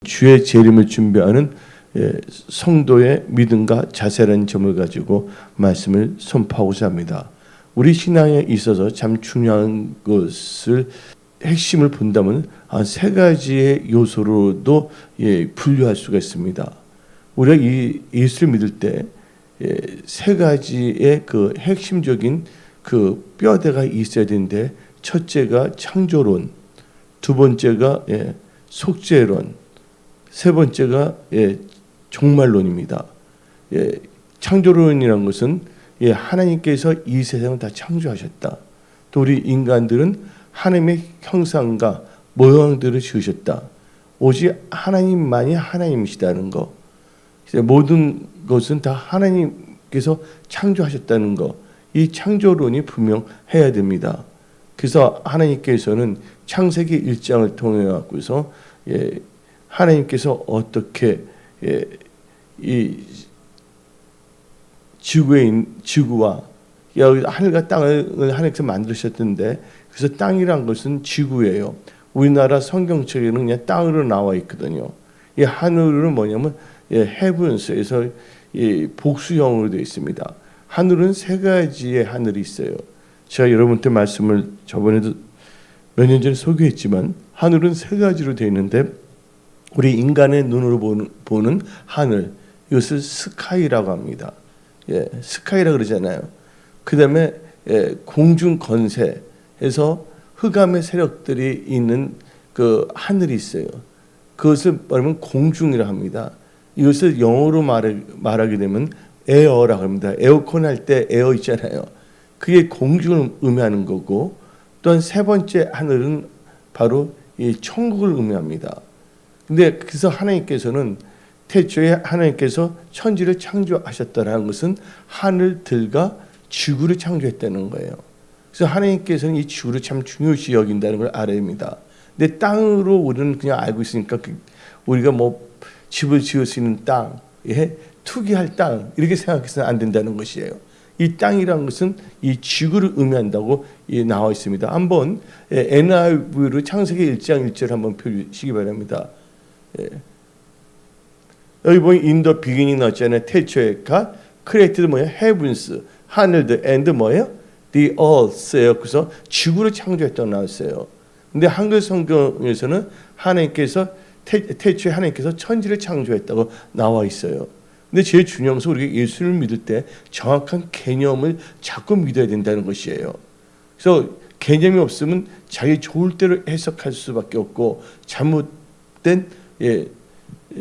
주의 재림을 준비하는 성도의 믿음과 자세라는 점을 가지고 말씀을 선포하고자 합니다. 우리 신앙에 있어서 참 중요한 것을 핵심을 본다면 세 가지의 요소로도 분류할 수가 있습니다. 우리가 이 예수를 믿을 때 세 가지의 그 핵심적인 그 뼈대가 있어야 되는데, 첫째가 창조론, 두 번째가 속죄론, 세 번째가 종말론입니다. 창조론이라는 것은 하나님께서 이 세상을 다 창조하셨다. 또 우리 인간들은 하나님의 형상과 모양들을 지으셨다. 오직 하나님만이 하나님이시다는 거. 모든 것은 다 하나님께서 창조하셨다는 거. 이 창조론이 분명해야 됩니다. 그래서 하나님께서는 창세기 1장을 통해 갖고서 하나님께서 어떻게 이 지구와 하늘과 땅을 하나님께서 만드셨던데, 그래서 땅이란 것은 지구예요. 우리나라 성경책에는 그냥 땅으로 나와 있거든요. 이 하늘은 뭐냐면 헤븐스에서 복수형으로 되어 있습니다. 하늘은 세 가지의 하늘이 있어요. 제가 여러분한테 말씀을 저번에도 몇 년 전에 소개했지만, 하늘은 세 가지로 되어 있는데, 우리 인간의 눈으로 보는 하늘, 이것을 스카이라고 합니다. 스카이라 그러잖아요. 그 다음에 공중 건세에서 흑암의 세력들이 있는 그 하늘이 있어요. 그것을 말하면 공중이라 합니다. 이것을 영어로 말하게 되면 에어라고 합니다. 에어컨 할 때 에어 있잖아요. 그게 공중을 의미하는 거고, 또한 세 번째 하늘은 바로 이 천국을 의미합니다. 근데 그래서 하나님께서는 태초에 하나님께서 천지를 창조하셨다는 것은 하늘들과 지구를 창조했다는 거예요. 그래서 하나님께서는 이 지구를 참 중요시 여긴다는 걸 알아야 합니다. 근데 땅으로 우리는 그냥 알고 있으니까 우리가 뭐 집을 지을 수 있는 땅, 투기할 땅 이렇게 생각해서는 안 된다는 것이에요. 이 땅이라는 것은 이 지구를 의미한다고 나와 있습니다. 한번 NIV로 창세기 1장 1절 한번 펴주시기 바랍니다. 여기 보면 in the beginning 나왔잖아요. 태초에 God created 뭐예요? heavens, 하늘들, and 뭐예요? the earth예요. 그래서 지구를 창조했다고 나왔어요. 근데 한글 성경에서는 하나님께서 태초에 하나님께서 천지를 창조했다고 나와 있어요. 근데 제일 중요한 것은 우리가 예수를 믿을 때 정확한 개념을 자꾸 믿어야 된다는 것이에요. 그래서 개념이 없으면 자기 좋을 대로 해석할 수밖에 없고, 잘못된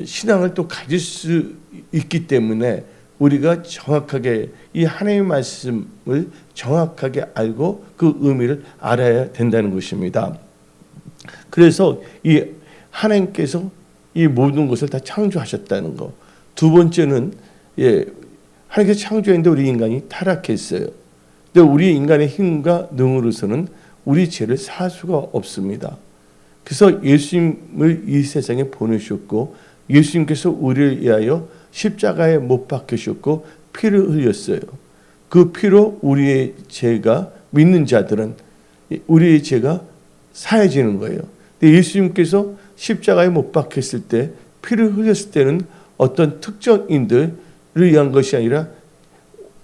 신앙을 또 가질 수 있기 때문에 우리가 정확하게 이 하나님의 말씀을 정확하게 알고 그 의미를 알아야 된다는 것입니다. 그래서 이 하나님께서 이 모든 것을 다 창조하셨다는 거. 두 번째는 하나님께서 창조했는데 우리 인간이 타락했어요. 근데 우리 인간의 힘과 능으로서는 우리 죄를 살 수가 없습니다. 그래서 예수님을 이 세상에 보내셨고, 예수님께서 우리를 위하여 십자가에 못 박히셨고 피를 흘렸어요. 그 피로 우리의 죄가, 믿는 자들은 우리의 죄가 사해지는 거예요. 근데 예수님께서 십자가에 못 박혔을 때, 피를 흘렸을 때는 어떤 특정인들을 위한 것이 아니라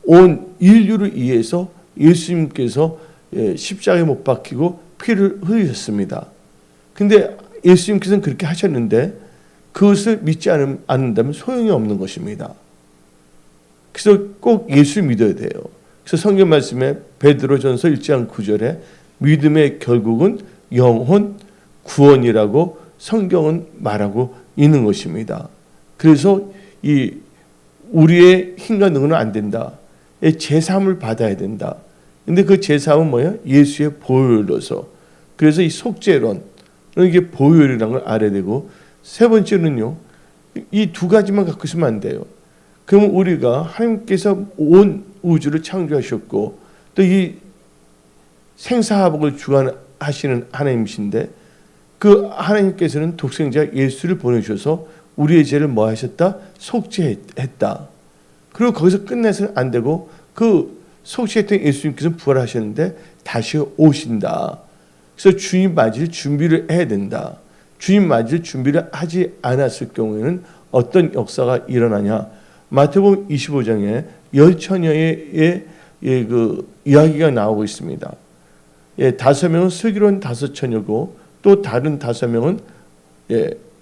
온 인류를 위해서 예수님께서 십자가에 못 박히고 피를 흘리셨습니다. 근데 예수님께서는 그렇게 하셨는데 그것을 믿지 않는다면 소용이 없는 것입니다. 그래서 꼭 예수 믿어야 돼요. 그래서 성경 말씀에 베드로전서 1장 9절에 믿음의 결국은 영혼 구원이라고 성경은 말하고 있는 것입니다. 그래서 이 우리의 힘과 능은 안 된다. 제사함을 받아야 된다. 근데 그 제사함은 뭐예요? 예수의 보혈로서. 그래서 이 속죄론, 이게 보혈이라는 걸 알아야 되고, 세 번째는요, 이 두 가지만 갖고 있으면 안 돼요. 그럼 우리가 하나님께서 온 우주를 창조하셨고 또 이 생사화복을 주관하시는 하나님이신데, 그 하나님께서는 독생자 예수를 보내주셔서 우리의 죄를 뭐 하셨다? 속죄했다. 그리고 거기서 끝내서는 안 되고, 그 속죄했던 예수님께서 부활하셨는데 다시 오신다. 그래서 주님 맞을 준비를 해야 된다. 주님 맞을 준비를 하지 않았을 경우에는 어떤 역사가 일어나냐? 마태복음 25장에 열 처녀의 그 이야기가 나오고 있습니다. 5명은 슬기로운 5처녀고 또 다른 5명은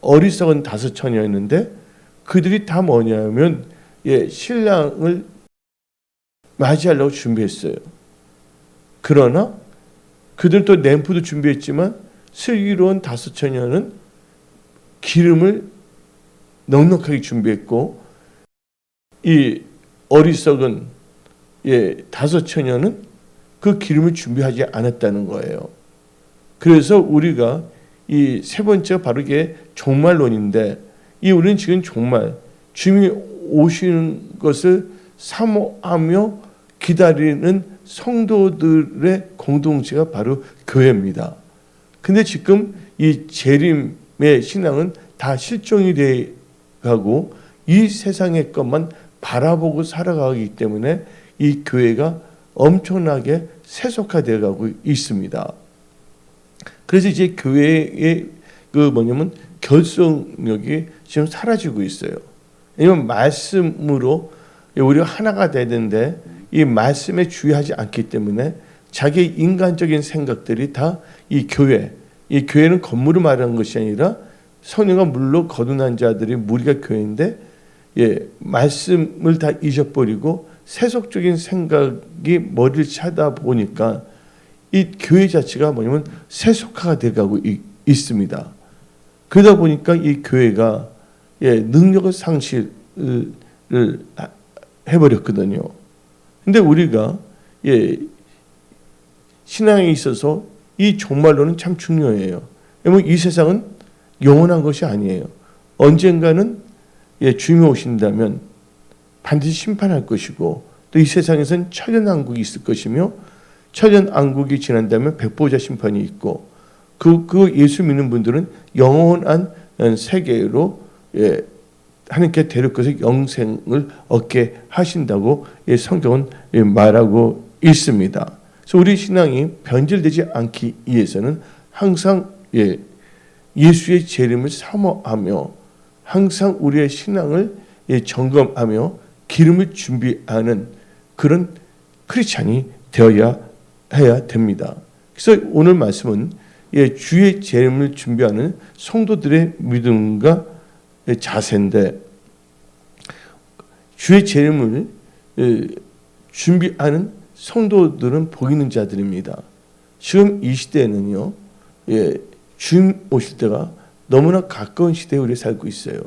어리석은 5처녀였는데 그들이 다 뭐냐면 신랑을 맞이하려고 준비했어요. 그러나 그들도 램프도 준비했지만 슬기로운 5처녀는 기름을 넉넉하게 준비했고 이 어리석은 5처녀는 그 기름을 준비하지 않았다는 거예요. 그래서 우리가 이 세 번째 바로 이게 종말론인데 이 우리는 지금 정말 주님이 오시는 것을 사모하며 기다리는 성도들의 공동체가 바로 교회입니다. 근데 지금 이 재림의 신앙은 다 실종이 돼 가고 이 세상의 것만 바라보고 살아가기 때문에 이 교회가 엄청나게 세속화되어 가고 있습니다. 그래서 이제 교회의 그 뭐냐면 결속력이 지금 사라지고 있어요. 왜냐하면 말씀으로 우리가 하나가 되는데 이 말씀에 주의하지 않기 때문에 자기 인간적인 생각들이 다 이 교회는 건물을 말하는 것이 아니라 성령과 물로 거듭난 자들이 무리가 교회인데 말씀을 다 잊어버리고 세속적인 생각이 머리를 차다 보니까 이 교회 자체가 뭐냐면 세속화가 돼가고 있습니다. 그러다 보니까 이 교회가 능력의 상실을 해버렸거든요. 근데 우리가 신앙에 있어서 이 종말론은 참 중요해요. 왜냐면 이 세상은 영원한 것이 아니에요. 언젠가는 주님이 오신다면 반드시 심판할 것이고 또 이 세상에서는 천연왕국이 있을 것이며 천연왕국이 지난다면 백보자 심판이 있고 그 예수 믿는 분들은 영원한 세계로 하나님께 데려가서 영생을 얻게 하신다고 성경은 말하고 있습니다. 그래서 우리 신앙이 변질되지 않기 위해서는 항상 예수의 재림을 사모하며 항상 우리의 신앙을 점검하며 기름을 준비하는 그런 크리스찬이 되어야 해야 됩니다. 그래서 오늘 말씀은 주의 재림을 준비하는 성도들의 믿음과 자세인데 주의 재림을 준비하는 성도들은 복 있는 자들입니다. 지금 이 시대에는요, 주님 오실 때가 너무나 가까운 시대에 우리가 살고 있어요.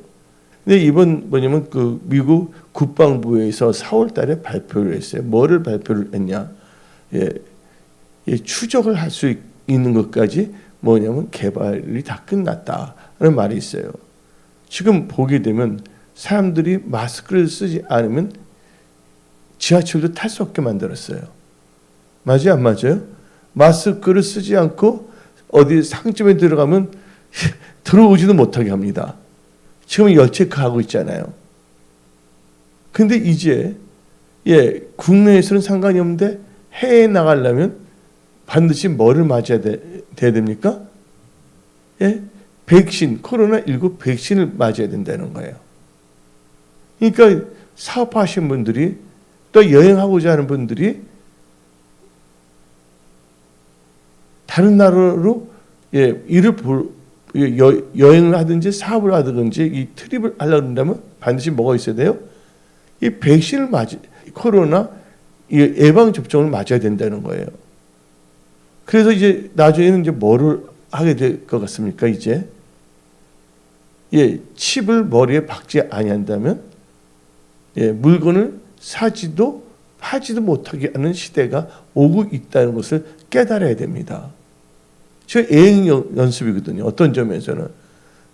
근데 이번 뭐냐면 그 미국 국방부에서 4월 달에 발표를 했어요. 뭐를 발표를 했냐? 추적을 할 수 있는 것까지 뭐냐면 개발이 다 끝났다는 말이 있어요. 지금 보게 되면 사람들이 마스크를 쓰지 않으면 지하철도 탈 수 없게 만들었어요. 맞아요, 안 맞아요? 마스크를 쓰지 않고 어디 상점에 들어가면 들어오지도 못하게 합니다. 지금 열체크하고 있잖아요. 근데 이제 국내에서는 상관이 없는데 해외에 나가려면 반드시 뭐를 맞아야 돼야 됩니까? 백신, 코로나19 백신을 맞아야 된다는 거예요. 그러니까 사업하시는 분들이 또 여행하고자 하는 분들이 다른 나라로 여행을 하든지 사업을 하든지 이 트립을 하려고 한다면 반드시 뭐가 있어야 돼요? 이 백신을 코로나 예방 접종을 맞아야 된다는 거예요. 그래서 이제 나중에는 이제 뭐를 하게 될 것 같습니까? 이제 칩을 머리에 박지 아니한다면 물건을 사지도 파지도 못하게 하는 시대가 오고 있다는 것을 깨달아야 됩니다. 지금 예행 연습이거든요. 어떤 점에서는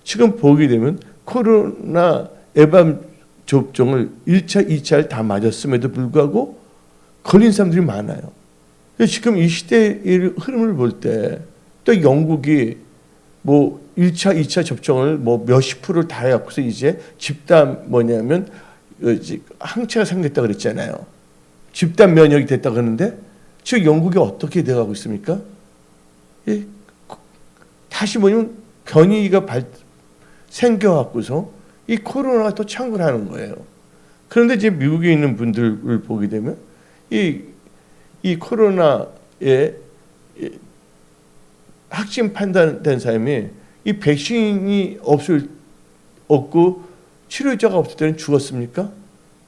지금 보게 되면 코로나 예방 접종을 1차, 2차를 다 맞았음에도 불구하고 걸린 사람들이 많아요. 지금 이 시대의 흐름을 볼 때 또 영국이 뭐 1차, 2차 접종을 뭐 몇십 프로를 다 해갖고서 이제 집단 뭐냐면 항체가 생겼다 그랬잖아요. 집단 면역이 됐다 그러는데 지금 영국이 어떻게 돼가고 있습니까? 다시 뭐냐면 변이가 생겨갖고서 이 코로나가 또 창궐 하는 거예요. 그런데 이제 미국에 있는 분들을 보게 되면 이 코로나에 확진 판단된 사람이 이 백신이 없고 치료제가 없을 때는 죽었습니까?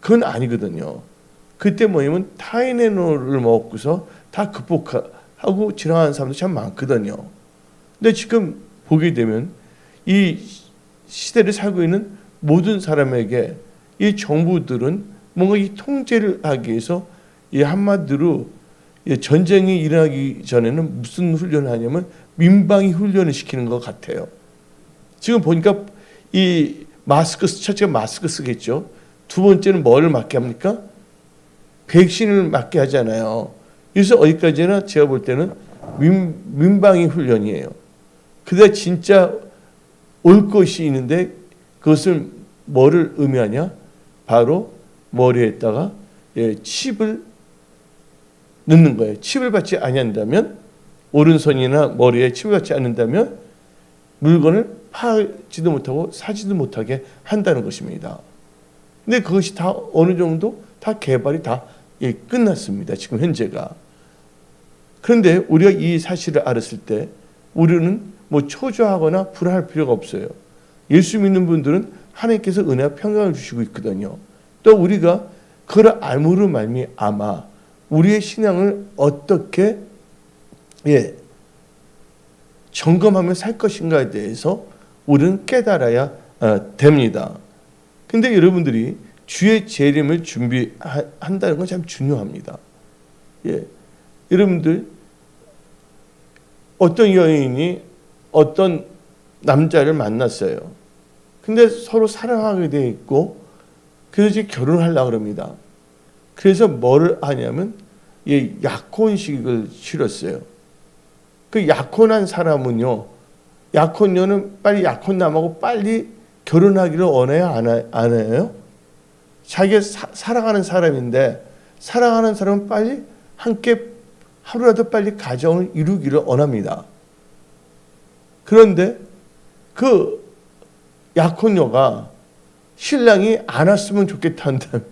그건 아니거든요. 그때 뭐냐면 타이레놀을 먹고서 다 극복하고 지나가는 사람도 참 많거든요. 근데 지금 보게 되면 이 시대를 살고 있는 모든 사람에게 이 정부들은 뭔가 이 통제를 하기 위해서 이 한마디로 전쟁이 일어나기 전에는 무슨 훈련을 하냐면 민방위 훈련을 시키는 것 같아요. 지금 보니까 이 첫째가 마스크 쓰겠죠. 두 번째는 뭐를 맞게 합니까? 백신을 맞게 하잖아요. 그래서 어디까지나 제가 볼 때는 민방위 훈련이에요. 그다 진짜 올 것이 있는데 그것을 뭐를 의미하냐? 바로 머리에다가 칩을 넣는 거예요. 칩을 받지 않는다면, 오른손이나 머리에 칩을 받지 않는다면 물건을 파지도 못하고 사지도 못하게 한다는 것입니다. 근데 그것이 다 어느 정도 다 개발이 다 끝났습니다. 지금 현재가. 그런데 우리가 이 사실을 알았을 때 우리는 뭐 초조하거나 불안할 필요가 없어요. 예수 믿는 분들은 하나님께서 은혜와 평강을 주시고 있거든요. 또 우리가 그걸 알므로 말미암아 우리의 신앙을 어떻게 점검하며 살 것인가에 대해서 우리는 깨달아야 됩니다. 근데 여러분들이 주의 재림을 준비한다는 건 참 중요합니다. 여러분들 어떤 여인이 어떤 남자를 만났어요. 근데 서로 사랑하게 돼 있고 그래서 이제 결혼하려고 합니다. 그래서 뭐를 하냐면 약혼식을 치렀어요. 그 약혼한 사람은요, 약혼녀는 빨리 약혼남하고 빨리 결혼하기를 원해요, 안 해요? 자기가 사랑하는 사람인데 사랑하는 사람은 빨리 함께 하루라도 빨리 가정을 이루기를 원합니다. 그런데 그 약혼녀가 신랑이 안 왔으면 좋겠다 한다면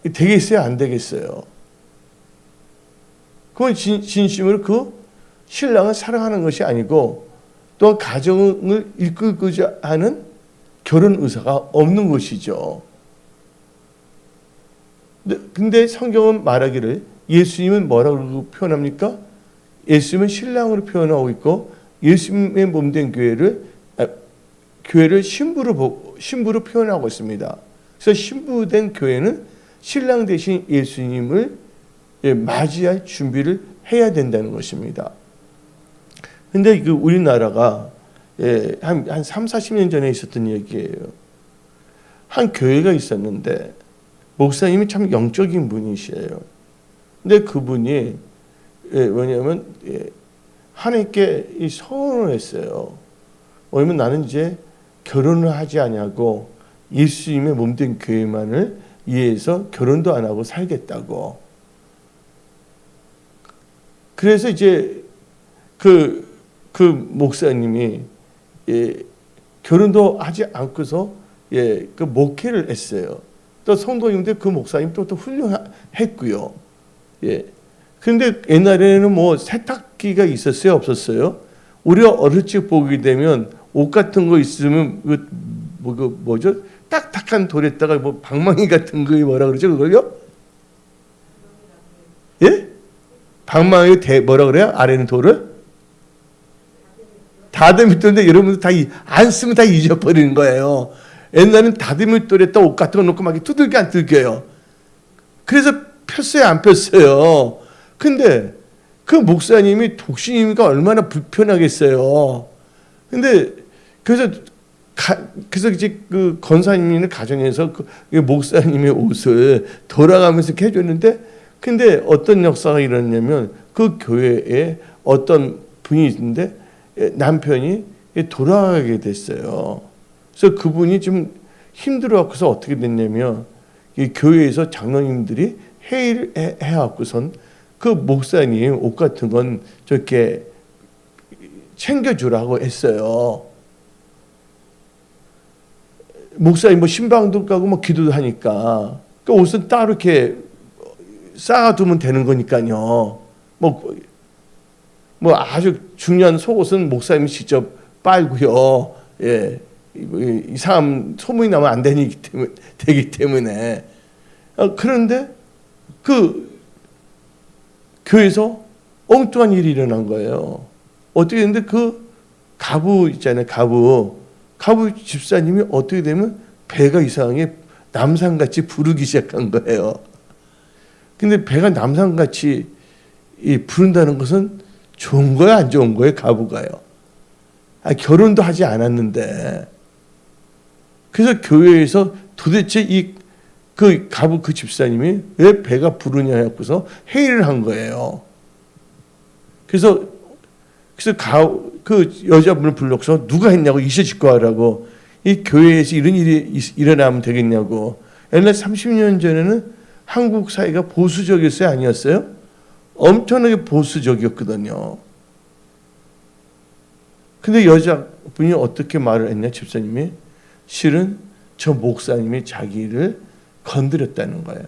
되겠어요? 안 되겠어요? 그건 진심으로 그 신랑을 사랑하는 것이 아니고 또 가정을 이끌고자 하는 결혼 의사가 없는 것이죠. 근데 성경은 말하기를 예수님은 뭐라고 표현합니까? 예수님은 신랑으로 표현하고 있고 예수님의 몸된 교회를 신부로 표현하고 있습니다. 그래서 신부된 교회는 신랑 대신 예수님을 맞이할 준비를 해야 된다는 것입니다. 근데 그 우리나라가 한 3, 40년 전에 있었던 얘기예요. 한 교회가 있었는데 목사님이 참 영적인 분이시에요. 근데 그분이 뭐냐면 하나님께 서원을 했어요. 왜냐면 나는 이제 결혼을 하지 않냐고 예수님의 몸된 교회만을 위해서 결혼도 안 하고 살겠다고. 그래서 이제 그 목사님이 결혼도 하지 않고서 그 목회를 했어요. 또 성도님들 그 목사님 또 훌륭했고요. 그런데 옛날에는 뭐 세탁기가 있었어요, 없었어요? 우리가 어릴 적 보게 되면 옷 같은 거 있으면 뭐죠? 딱딱한 돌에다가 뭐 방망이 같은 거 뭐라 그러죠, 그걸요? 예? 방망이 뭐라 그래요? 아래는 돌을? 다듬이돌인데 여러분들 다 안 쓰면 다 잊어버리는 거예요. 옛날에는 다듬이돌에다 옷 같은 거 놓고 막 두들겨 안 두들겨요. 그래서 폈어요, 안 폈어요? 근데 그 목사님이 독신이니까 얼마나 불편하겠어요. 근데 그래서 이제 그 권사님이 가정에서 그 목사님의 옷을 돌아가면서 해줬는데, 근데 어떤 역사가 일어났냐면 그 교회에 어떤 분이 있는데 남편이 돌아가게 됐어요. 그래서 그분이 좀 힘들어갖고서 어떻게 됐냐면 이 교회에서 장로님들이 회의를 해갖고선 그 목사님 옷 같은 건 저렇게 챙겨주라고 했어요. 목사님 뭐 신방도 가고 뭐 기도도 하니까 그 옷은 따로 이렇게 쌓아두면 되는 거니까요. 뭐 아주 중요한 속옷은 목사님이 직접 빨고요. 예, 이상한 소문이 나면 안 되기 때문에. 그런데 그 교회에서 엉뚱한 일이 일어난 거예요. 어떻게 됐는데 그 가부 있잖아요. 가부 집사님이 어떻게 되면 배가 이상하게 남산같이 부르기 시작한 거예요. 근데 배가 남산같이 부른다는 것은 좋은 거예요, 안 좋은 거예요, 가부가요? 결혼도 하지 않았는데. 그래서 교회에서 도대체 그 가부 그 집사님이 왜 배가 부르냐 해서 회의를 한 거예요. 그래서 그 여자분을 불러서 누가 했냐고 이셔짓고 하라고, 이 교회에서 이런 일이 일어나면 되겠냐고. 옛날 30년 전에는 한국 사회가 보수적이었어요, 아니었어요? 엄청나게 보수적이었거든요. 근데 여자분이 어떻게 말을 했냐, 집사님이? 실은 저 목사님이 자기를 건드렸다는 거예요.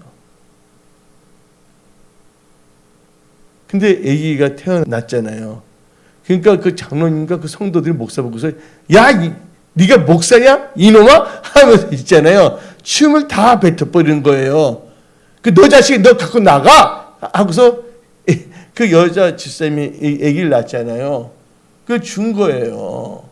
근데 아기가 태어났잖아요. 그러니까 그 장로님과 그 성도들이 목사 보고서 야, 네가 목사냐? 이놈아? 하면서 있잖아요. 춤을 다 뱉어버리는 거예요. 너 자식 너 갖고 나가! 하고서 그 여자 집사님이 아기를 낳았잖아요. 그걸 준 거예요.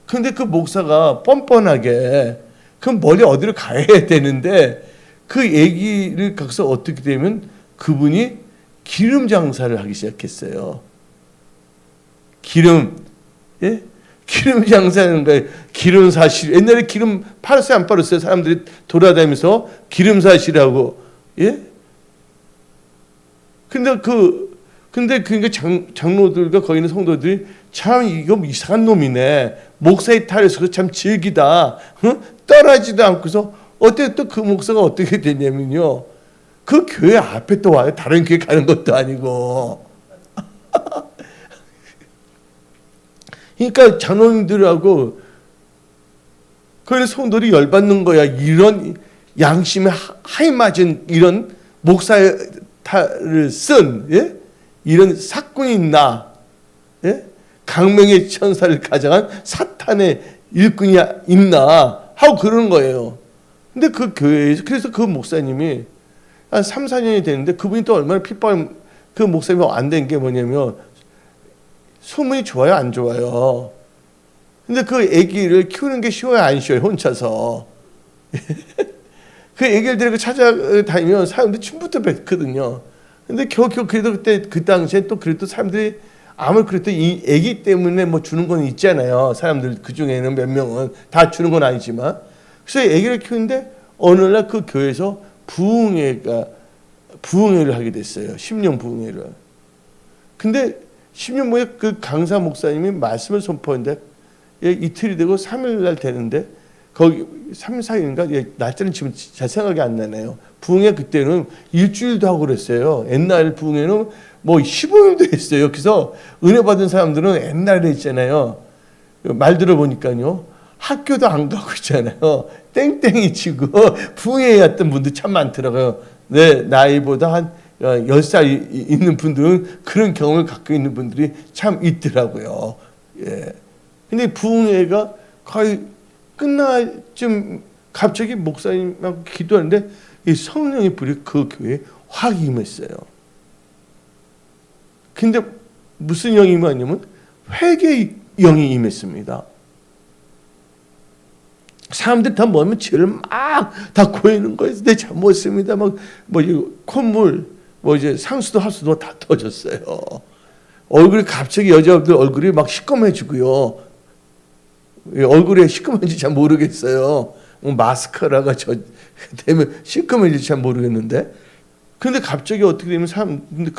근데 그 목사가 뻔뻔하게 그 머리 어디로 가야 되는데 그 아기를 갖고서 어떻게 되면 그분이 기름 장사를 하기 시작했어요. 기름 장사하는 거예요. 기름 사실. 옛날에 기름 팔았어요, 안 팔았어요? 사람들이 돌아다니면서 기름 사실하고. 예? 근데 그러니까 장로들과 거기 있는 성도들이 참 이거 이상한 놈이네. 목사의 탈에서 참 즐기다. 응? 떠나지도 않고서 어때 또 그 목사가 어떻게 되냐면요. 그 교회 앞에 또 와요. 다른 교회 가는 것도 아니고. 그러니까 장로님들하고 그런 성도들이 열받는 거야. 이런 양심에 하이 맞은 이런 목사의 탈을 쓴, 예? 이런 사꾼이 있나? 예? 강명의 천사를 가장한 사탄의 일꾼이 있나? 하고 그러는 거예요. 근데 그 교회에서, 그래서 그 목사님이 한 3, 4년이 됐는데 그분이 또 얼마나 핍박, 그 목사님이 안 된 게 뭐냐면 소문이 좋아요, 안 좋아요? 근데 그 아기를 키우는 게 쉬워요, 안 쉬워요, 혼자서? 그 아기를 데리고 찾아다니면 사람들이 춤부터 뱉거든요. 근데 겨우 그래도 그때 그 당시에 또 그래도 사람들이 아무리 그래도 이 아기 때문에 뭐 주는 건 있잖아요. 사람들 그 중에는 몇 명은 다 주는 건 아니지만. 그래서 아기를 키우는데 어느 날 그 교회에서 부흥회를 하게 됐어요. 10년 부흥회를. 근데 10년 후에 그 강사 목사님이 말씀을 선포했는데 이틀이 되고 3일 날 되는데 거기 3, 4일인가 날짜는 지금 잘 생각이 안 나네요. 부흥회 그때는 일주일도 하고 그랬어요. 옛날 부흥회는 뭐 15일도 했어요. 그래서 은혜 받은 사람들은 옛날에 있잖아요. 말 들어보니까요. 학교도 안 가고 있잖아요. 땡땡이 치고 부흥회에 갔던 분들 참 많더라고요. 내 나이보다 한 10살 있는 분들은 그런 경험을 갖고 있는 분들이 참 있더라고요. 예. 근데 부흥회가 거의 끝날 쯤 갑자기 목사님하고 기도하는데 이 성령의 불이 그 교회에 확 임했어요. 근데 무슨 영이 임하냐면 회개의 영이 임했습니다. 사람들 다 뭐하면 죄를 막 다 고이는 거예요. 내 잘못했습니다. 막 뭐 콧물, 뭐 이제 상수도 하수도 다 터졌어요. 얼굴이 갑자기 여자들 얼굴이 막 시꺼매지고요. 얼굴에 시꺼먼지 잘 모르겠어요. 마스카라가 되면 시꺼먼지 잘 모르겠는데. 근데 갑자기 어떻게 되면 근데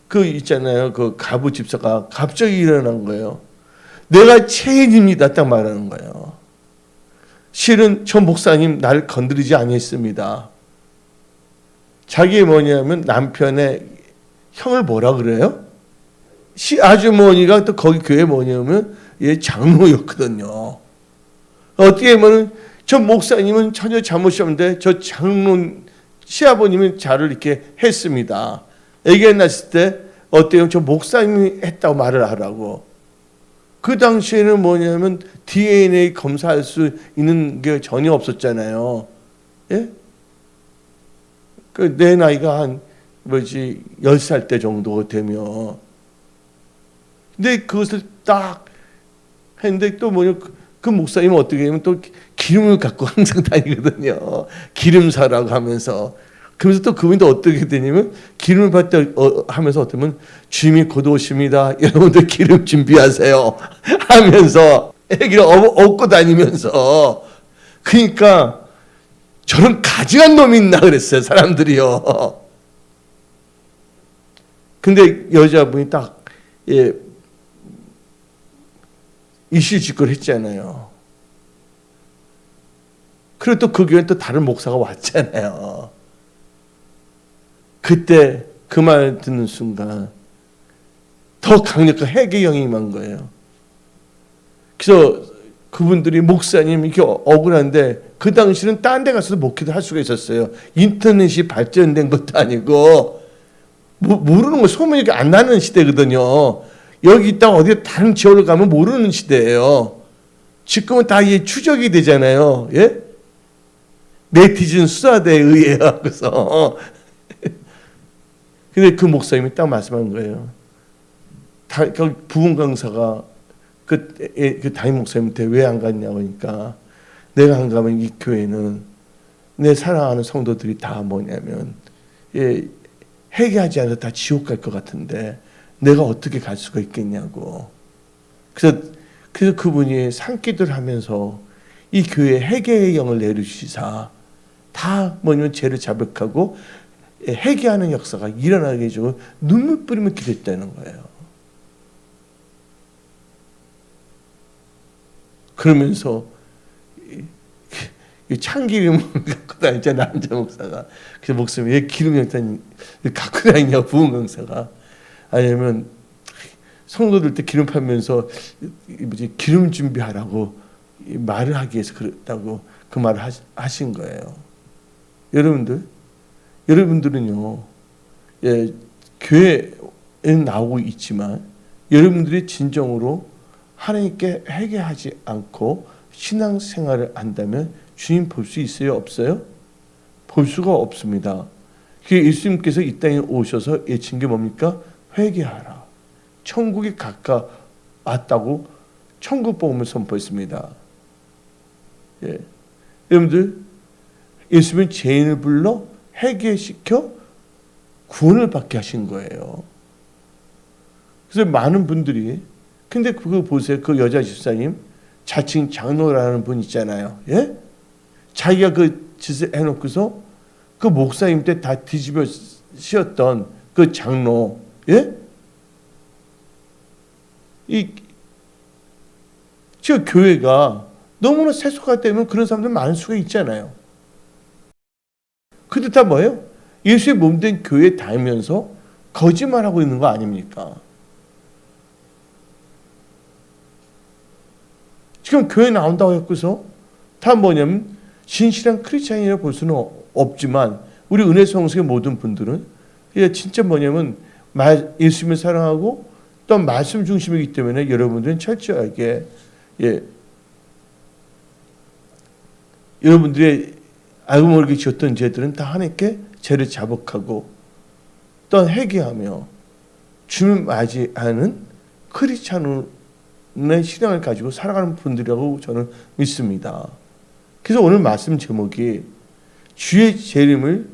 그 있잖아요. 그 가부 집사가 갑자기 일어난 거예요. 내가 죄인입니다. 딱 말하는 거예요. 실은 저 목사님 날 건드리지 아니했습니다. 자기 뭐냐면 남편의 형을 뭐라 그래요? 시아주머니가 또 거기 교회 뭐냐면 장로였거든요. 어떻게 보면 저 목사님은 전혀 잘못이 없는데 저 장로 시아버님은 자를 이렇게 했습니다. 애기가 났을 때 어때요? 저 목사님이 했다고 말을 하라고. 그 당시에는 뭐냐면 DNA 검사할 수 있는 게 전혀 없었잖아요. 예? 그 내 나이가 한 10살 때 정도 되면. 근데 그것을 딱 했는데 또 그 목사님은 어떻게 하면 또 기름을 갖고 항상 다니거든요. 기름사라고 하면서. 그러면서 또 그분이 또 어떻게 되냐면 기름을 받다 하면서 어쩌면 주님이 곧 오십니다. 여러분들 기름 준비하세요. 하면서 애기를 업고 다니면서. 그러니까 저런 가증한 놈이 있나 그랬어요. 사람들이요. 근데 여자분이 딱 이실직고를 했잖아요. 그리고 또 그 교회에 또 다른 목사가 왔잖아요. 그때 그 말 듣는 순간 더 강력한 회개형이 임한 거예요. 그래서 그분들이 목사님 이렇게 억울한데 그 당시는 딴 데 가서도 목회도 할 수가 있었어요. 인터넷이 발전된 것도 아니고 모르는 거 소문이 이렇게 안 나는 시대거든요. 여기 있다가 어디 다른 지역을 가면 모르는 시대예요. 지금은 다 추적이 되잖아요. 예? 네티즌 수사대에 의해 갖고서. 근데 그 목사님이 딱 말씀한 거예요. 부흥 강사가 그 담임 목사님한테 왜 안 갔냐고 하니까 내가 안 가면 이 교회는 내 사랑하는 성도들이 다 뭐냐면 회개하지 않아서 다 지옥 갈 것 같은데 내가 어떻게 갈 수가 있겠냐고. 그래서 그분이 산기도를 하면서 이 교회에 회개의 영을 내려주시사 다 뭐냐면 죄를 자백하고 회개하는 역사가 일어나게 해주고 눈물 뿌리며 기도했다는 거예요. 그러면서 참기름을 갖고 다니잖아, 남자 목사가. 그래서 목사님이 왜 기름 영탄 갖고 다니냐고, 부흥 강사가. 아니면 성도들 때 기름 팔면서 기름 준비하라고 말을 하기 위해서 그랬다고 그 말을 하신 거예요. 여러분들은요, 교회에 나오고 있지만 여러분들이 진정으로 하나님께 회개하지 않고 신앙생활을 한다면 주님 볼 수 있어요? 없어요? 볼 수가 없습니다. 예수님께서 이 땅에 오셔서 외친 게 뭡니까? 회개하라. 천국이 가까웠다고 천국 복음을 선포했습니다. 예. 여러분들, 예수님은 죄인을 불러 회개시켜 구원을 받게 하신 거예요. 그래서 많은 분들이, 근데 그거 보세요. 그 여자 집사님, 자칭 장로라는 분 있잖아요. 예? 자기가 그 짓을 해놓고서 그 목사님 때 다 뒤집어 씌웠던 그 장로, 예? 저 교회가 너무나 세속화되면 그런 사람들 많을 수가 있잖아요. 그들 다 뭐예요? 예수의 몸된 교회에 다니면서 거짓말하고 있는 거 아닙니까? 지금 교회 나온다고 했고서 다 뭐냐면 진실한 크리스찬이라고 볼 수는 없지만 우리 은혜성수의 모든 분들은 진짜 뭐냐면 예수님을 사랑하고 또 말씀 중심이기 때문에 여러분들은 철저하게 여러분들의 알고 모르게 지었던 죄들은 다 하나님께 죄를 자복하고 또 회개하며 주님 맞이하는 크리스찬의 신앙을 가지고 살아가는 분들이라고 저는 믿습니다. 그래서 오늘 말씀 제목이 주의 재림을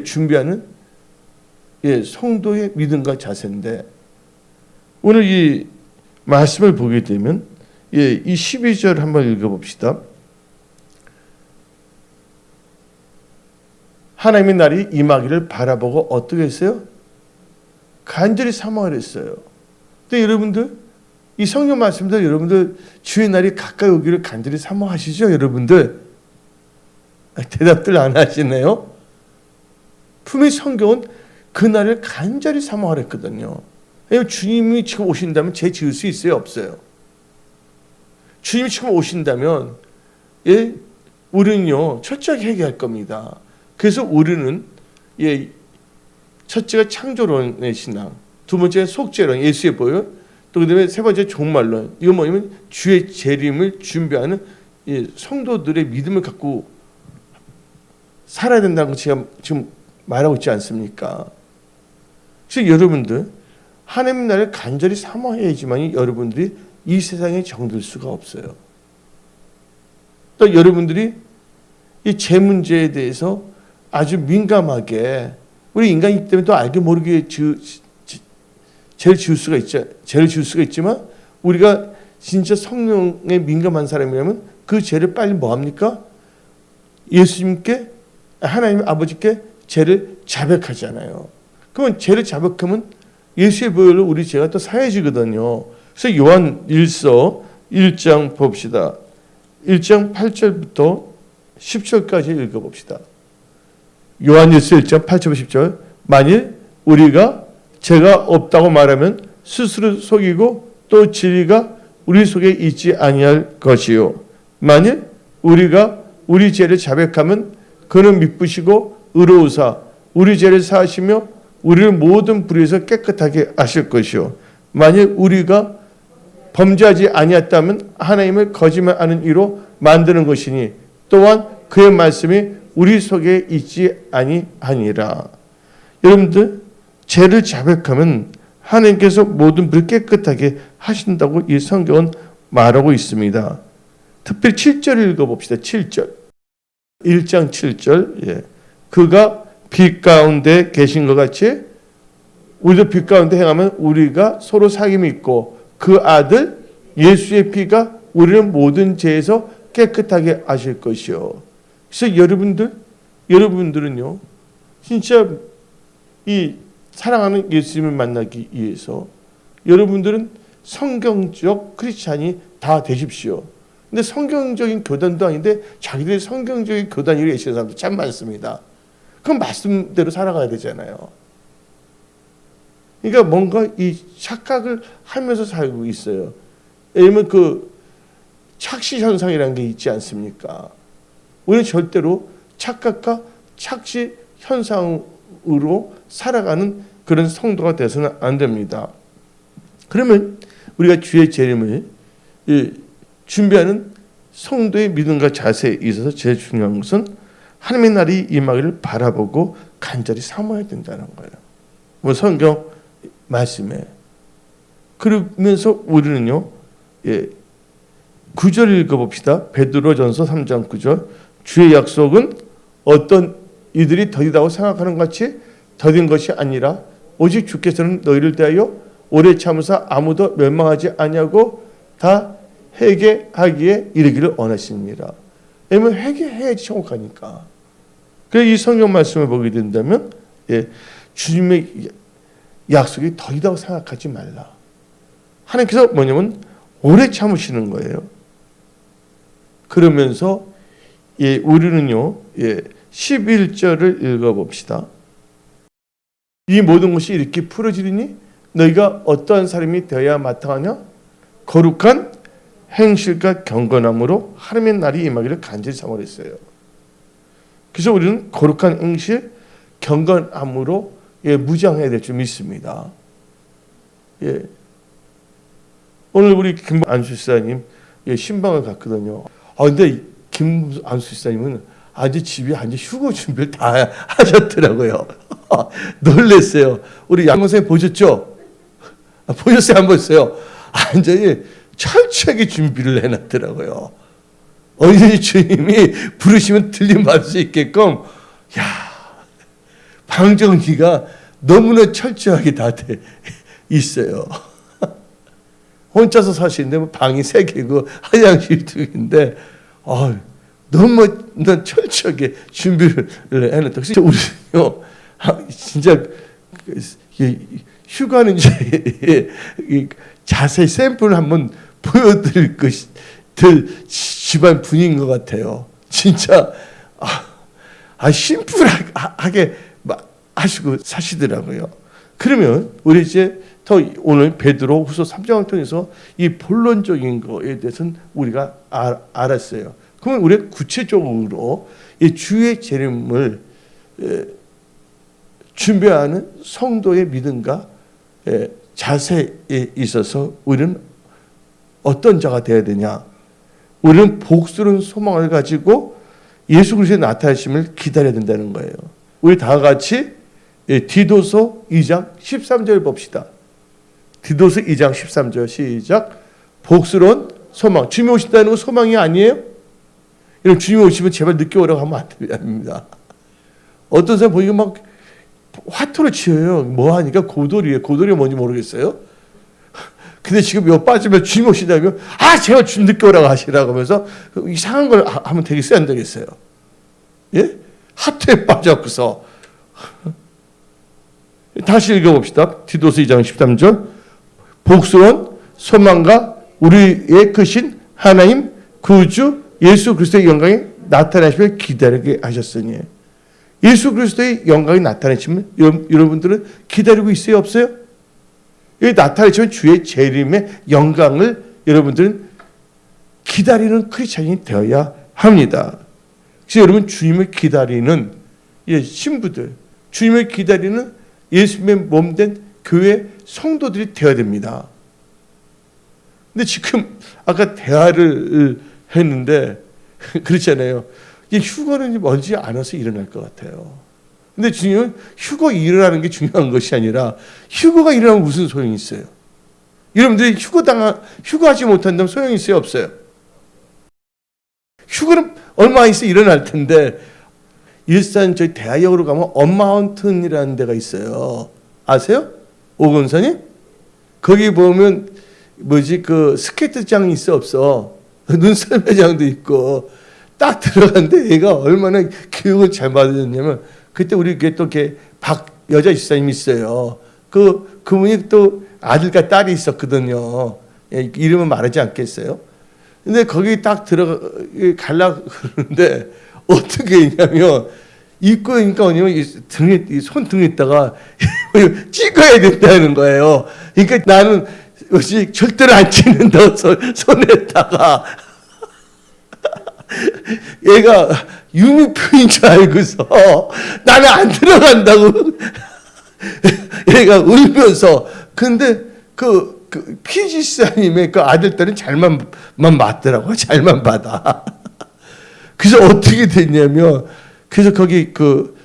준비하는 성도의 믿음과 자세인데 오늘 이 말씀을 보게 되면 이 12절 한번 읽어봅시다. 하나님의 날이 임하기를 바라보고 어떻게 했어요? 간절히 사모하려 했어요. 근데 여러분들 이 성경 말씀대로 여러분들 주의 날이 가까이 오기를 간절히 사모하시죠? 여러분들 대답들 안 하시네요. 분명히 성경은 그 날을 간절히 사모하랬거든요. 왜냐면 주님이 지금 오신다면 죄 지을 수 있어요, 없어요? 주님이 지금 오신다면 우리는요 철저하게 회개할 겁니다. 그래서 우리는 첫째가 창조론의 신앙, 두 번째 속죄론, 예수의 보혈, 또 그다음에 세 번째 종말론. 이거 뭐냐면 주의 재림을 준비하는 성도들의 믿음을 갖고 살아야 된다는 거 제가 지금 말하고 있지 않습니까? 그래서 여러분들 하나님 나라를 간절히 사모해야지만 여러분들이 이 세상에 정들 수가 없어요. 또 여러분들이 이 죄 문제에 대해서 아주 민감하게, 우리 인간이기 때문에 또 알게 모르게 죄를 지을 수가 있지만 우리가 진짜 성령에 민감한 사람이라면 그 죄를 빨리 뭐합니까? 예수님께, 하나님 아버지께 죄를 자백하잖아요. 그러면 죄를 자백하면 예수의 보혈로 우리 죄가 또 사해지거든요. 그래서 요한 1서 1장 봅시다. 1장 8절부터 10절까지 읽어봅시다. 요한 1서 1장 8절부터 10절. 만일 우리가 죄가 없다고 말하면 스스로 속이고 또 진리가 우리 속에 있지 아니할 것이요. 만일 우리가 우리 죄를 자백하면 그는 미쁘시고 의로우사 우리 죄를 사하시며 우리를 모든 불의에서 깨끗하게 하실 것이요. 만일 우리가 범죄하지 아니했다면 하나님을 거짓말하는 이로 만드는 것이니 또한 그의 말씀이 우리 속에 있지 아니하니라. 여러분들 죄를 자백하면 하나님께서 모든 불을 깨끗하게 하신다고 이 성경은 말하고 있습니다. 특별히 7절 읽어봅시다. 7절. 1장 7절. 그가 빛 가운데 계신 것 같이 우리도 빛 가운데 행하면 우리가 서로 사귐이 있고 그 아들 예수의 피가 우리를 모든 죄에서 깨끗하게 하실 것이요. 그래서 여러분들은요 진짜 이 사랑하는 예수님을 만나기 위해서 여러분들은 성경적 크리스찬이 다 되십시오. 근데 성경적인 교단도 아닌데 자기들이 성경적인 교단이라고 외치는 사람도 참 많습니다. 그럼 말씀대로 살아가야 되잖아요. 그러니까 뭔가 이 착각을 하면서 살고 있어요. 왜냐면 그 착시 현상이라는 게 있지 않습니까? 우리는 절대로 착각과 착시 현상으로 살아가는 그런 성도가 돼서는 안 됩니다. 그러면 우리가 주의 재림을 준비하는 성도의 믿음과 자세에 있어서 제일 중요한 것은 하나님의 날이 임하기를 바라보고 간절히 사모해야 된다는 거예요. 뭐 성경 말씀에. 그러면서 우리는요, 9절 읽어봅시다. 베드로전서 3장 9절. 주의 약속은 어떤 이들이 더디다고 생각하는 것 같이 더딘 것이 아니라 오직 주께서는 너희를 대하여 오래 참으사 아무도 멸망하지 아니하고 다 회개하기에 이르기를 원하십니다. 왜냐면 회개해야지 천국가니까. 그래서 이 성경 말씀을 보게 된다면 주님의 약속이 더디다고 생각하지 말라. 하나님께서 뭐냐면 오래 참으시는 거예요. 그러면서 우리는요 11절을 읽어봅시다. 이 모든 것이 이렇게 풀어지리니 너희가 어떠한 사람이 되어야 마땅하냐? 거룩한 행실과 경건함으로 하나님의 날이 임하기를 간절히 사모했어요. 그래서 우리는 거룩한 행실, 경건함으로 무장해야 될 줄 믿습니다. 오늘 우리 김안수 집사님 신방을 갔거든요. 근데 김안수 집사님은 이제 집에 휴거 준비를 다 하셨더라고요. 놀랐어요. 우리 양 선생님 보셨죠? 보셨어요? 안 보셨어요? 완전히 철저하게 준비를 해놨더라고요. 언제든지 주님이 부르시면 들림받을 수 있게끔 방 정리가 너무나 철저하게 다 돼 있어요. 혼자서 사시는데 방이 3개고 화장실 2개인데 너무 철저하게 준비를 해놨다. 그래서 우리는요 진짜 휴가는 자세히 샘플을 한번 보여드릴 집안 분위기인 것 같아요. 진짜 심플하게 하시고 사시더라고요. 그러면 우리 이제 더 오늘 베드로후서 3장을 통해서 이 본론적인 거에 대해서는 우리가 알았어요. 그러면 우리가 구체적으로 이 주의 재림을 준비하는 성도의 믿음과 자세에 있어서 우리는 어떤 자가 되어야 되냐? 우리는 복스러운 소망을 가지고 예수 그리스도의 나타나심을 기다려야 된다는 거예요. 우리 다 같이 디도서 2장 13절 봅시다. 디도서 2장 13절 시작. 복스러운 소망. 주님이 오신다는 건 소망이 아니에요? 여러분 주님이 오시면 제발 늦게 오라고 하면 안 됩니다. 어떤 사람 보니까 막 화투를 치어요. 뭐 하니까 고돌이에요. 고돌이가 뭔지 모르겠어요. 근데 지금 요 빠지면 주님 오신다면 제발 주님 늦게 오라고 하시라고 하면서 이상한 걸 하면 되겠어요? 안 되겠어요? 예? 하트에 빠져갖고서 다시 읽어봅시다. 디도서 2장 13절. 복스러운 소망과 우리의 크신 하나님 구주 예수 그리스도의 영광이 나타나심을 기다리게 하셨으니. 예수 그리스도의 영광이 나타나시면 여러분들은 기다리고 있어요? 없어요? 이 나타나시면 주의 재림의 영광을 여러분들은 기다리는 크리스찬이 되어야 합니다. 그래서 여러분 주님을 기다리는 신부들, 주님을 기다리는 예수님의 몸된 교회 성도들이 되어야 됩니다. 근데 지금 아까 대화를 했는데 그렇잖아요. 이 휴거는 먼지 않아서 일어날 것 같아요. 근데 주님은 휴거 일어나는 게 중요한 것이 아니라 휴거가 일어나면 무슨 소용이 있어요? 여러분들이 휴거하지 못한다면 소용이 있어요? 없어요? 휴거는 얼마 있어 일어날 텐데 일산 저희 대하역으로 가면 언마운튼이라는 데가 있어요. 아세요? 오건선이? 거기 보면 그 스케이트장이 있어 없어? 눈썰매장도 있고 딱 들어갔는데 얘가 얼마나 교육을 잘 받았냐면 그때 우리 또 이렇게 여자 집사님이 있어요. 그분이 또 아들과 딸이 있었거든요. 이름은 말하지 않겠어요. 근데 거기 딱 가려고 그러는데 어떻게 했냐면 입고 그러니까 뭐냐면 손등에다가 찍어야 된다는 거예요. 그러니까 나는 절대로 안 찍는다 손에다가 얘가 유미표인 줄 알고서 나는 안 들어간다고 얘가 울면서 근데 그 피지사님의 그 아들딸은 잘만 맞더라고. 잘만 받아. 그래서 어떻게 됐냐면 그래서 거기 그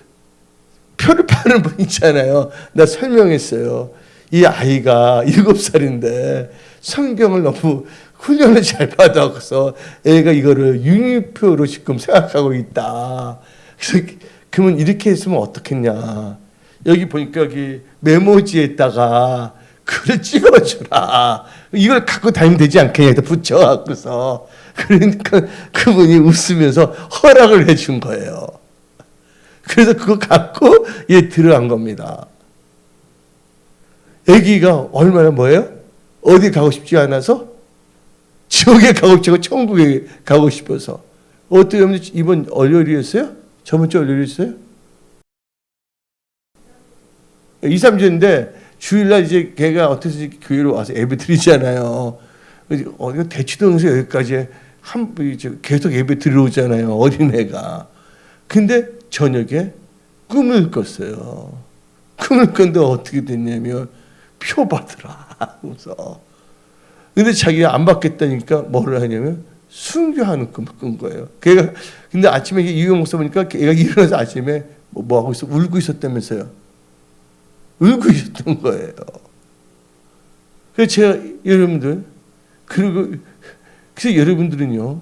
표를 파는 분 있잖아요. 나 설명했어요. 이 아이가 7살인데 성경을 너무 훈련을 잘 받아서 애가 이거를 유니표로 지금 생각하고 있다. 그래서 그러면 이렇게 했으면 어떻겠냐. 여기 보니까 여기 메모지에다가 글을 찍어주라. 이걸 갖고 다니면 되지 않겠냐. 붙여갖고서. 그러니까 그분이 웃으면서 허락을 해준 거예요. 그래서 그거 갖고 얘 들어간 겁니다. 애기가 얼마나 뭐예요? 어디 가고 싶지 않아서? 지옥에 가고 싶고 천국에 가고 싶어서. 어떻게 하면 이번 월요일이었어요? 저번 주 월요일이었어요? 2, 3주인데 주일날 이제 걔가 어떻게 교회로 와서 예배 드리잖아요. 대치동에서 여기까지 계속 예배 들어오잖아요. 어린애가. 근데 저녁에 꿈을 꿨어요. 꿈을 꿨는데 어떻게 됐냐면 표 받으라. 그래서 근데 자기가 안 받겠다니까 뭐를 하냐면 순교하는 꿈을 꾼 거예요. 걔가 근데 아침에 이용 목사 보니까 걔가 일어나서 아침에 뭐 하고 있어? 울고 있었다면서요. 울고 있었던 거예요. 그래서 제가 여러분들 그래서 여러분들은요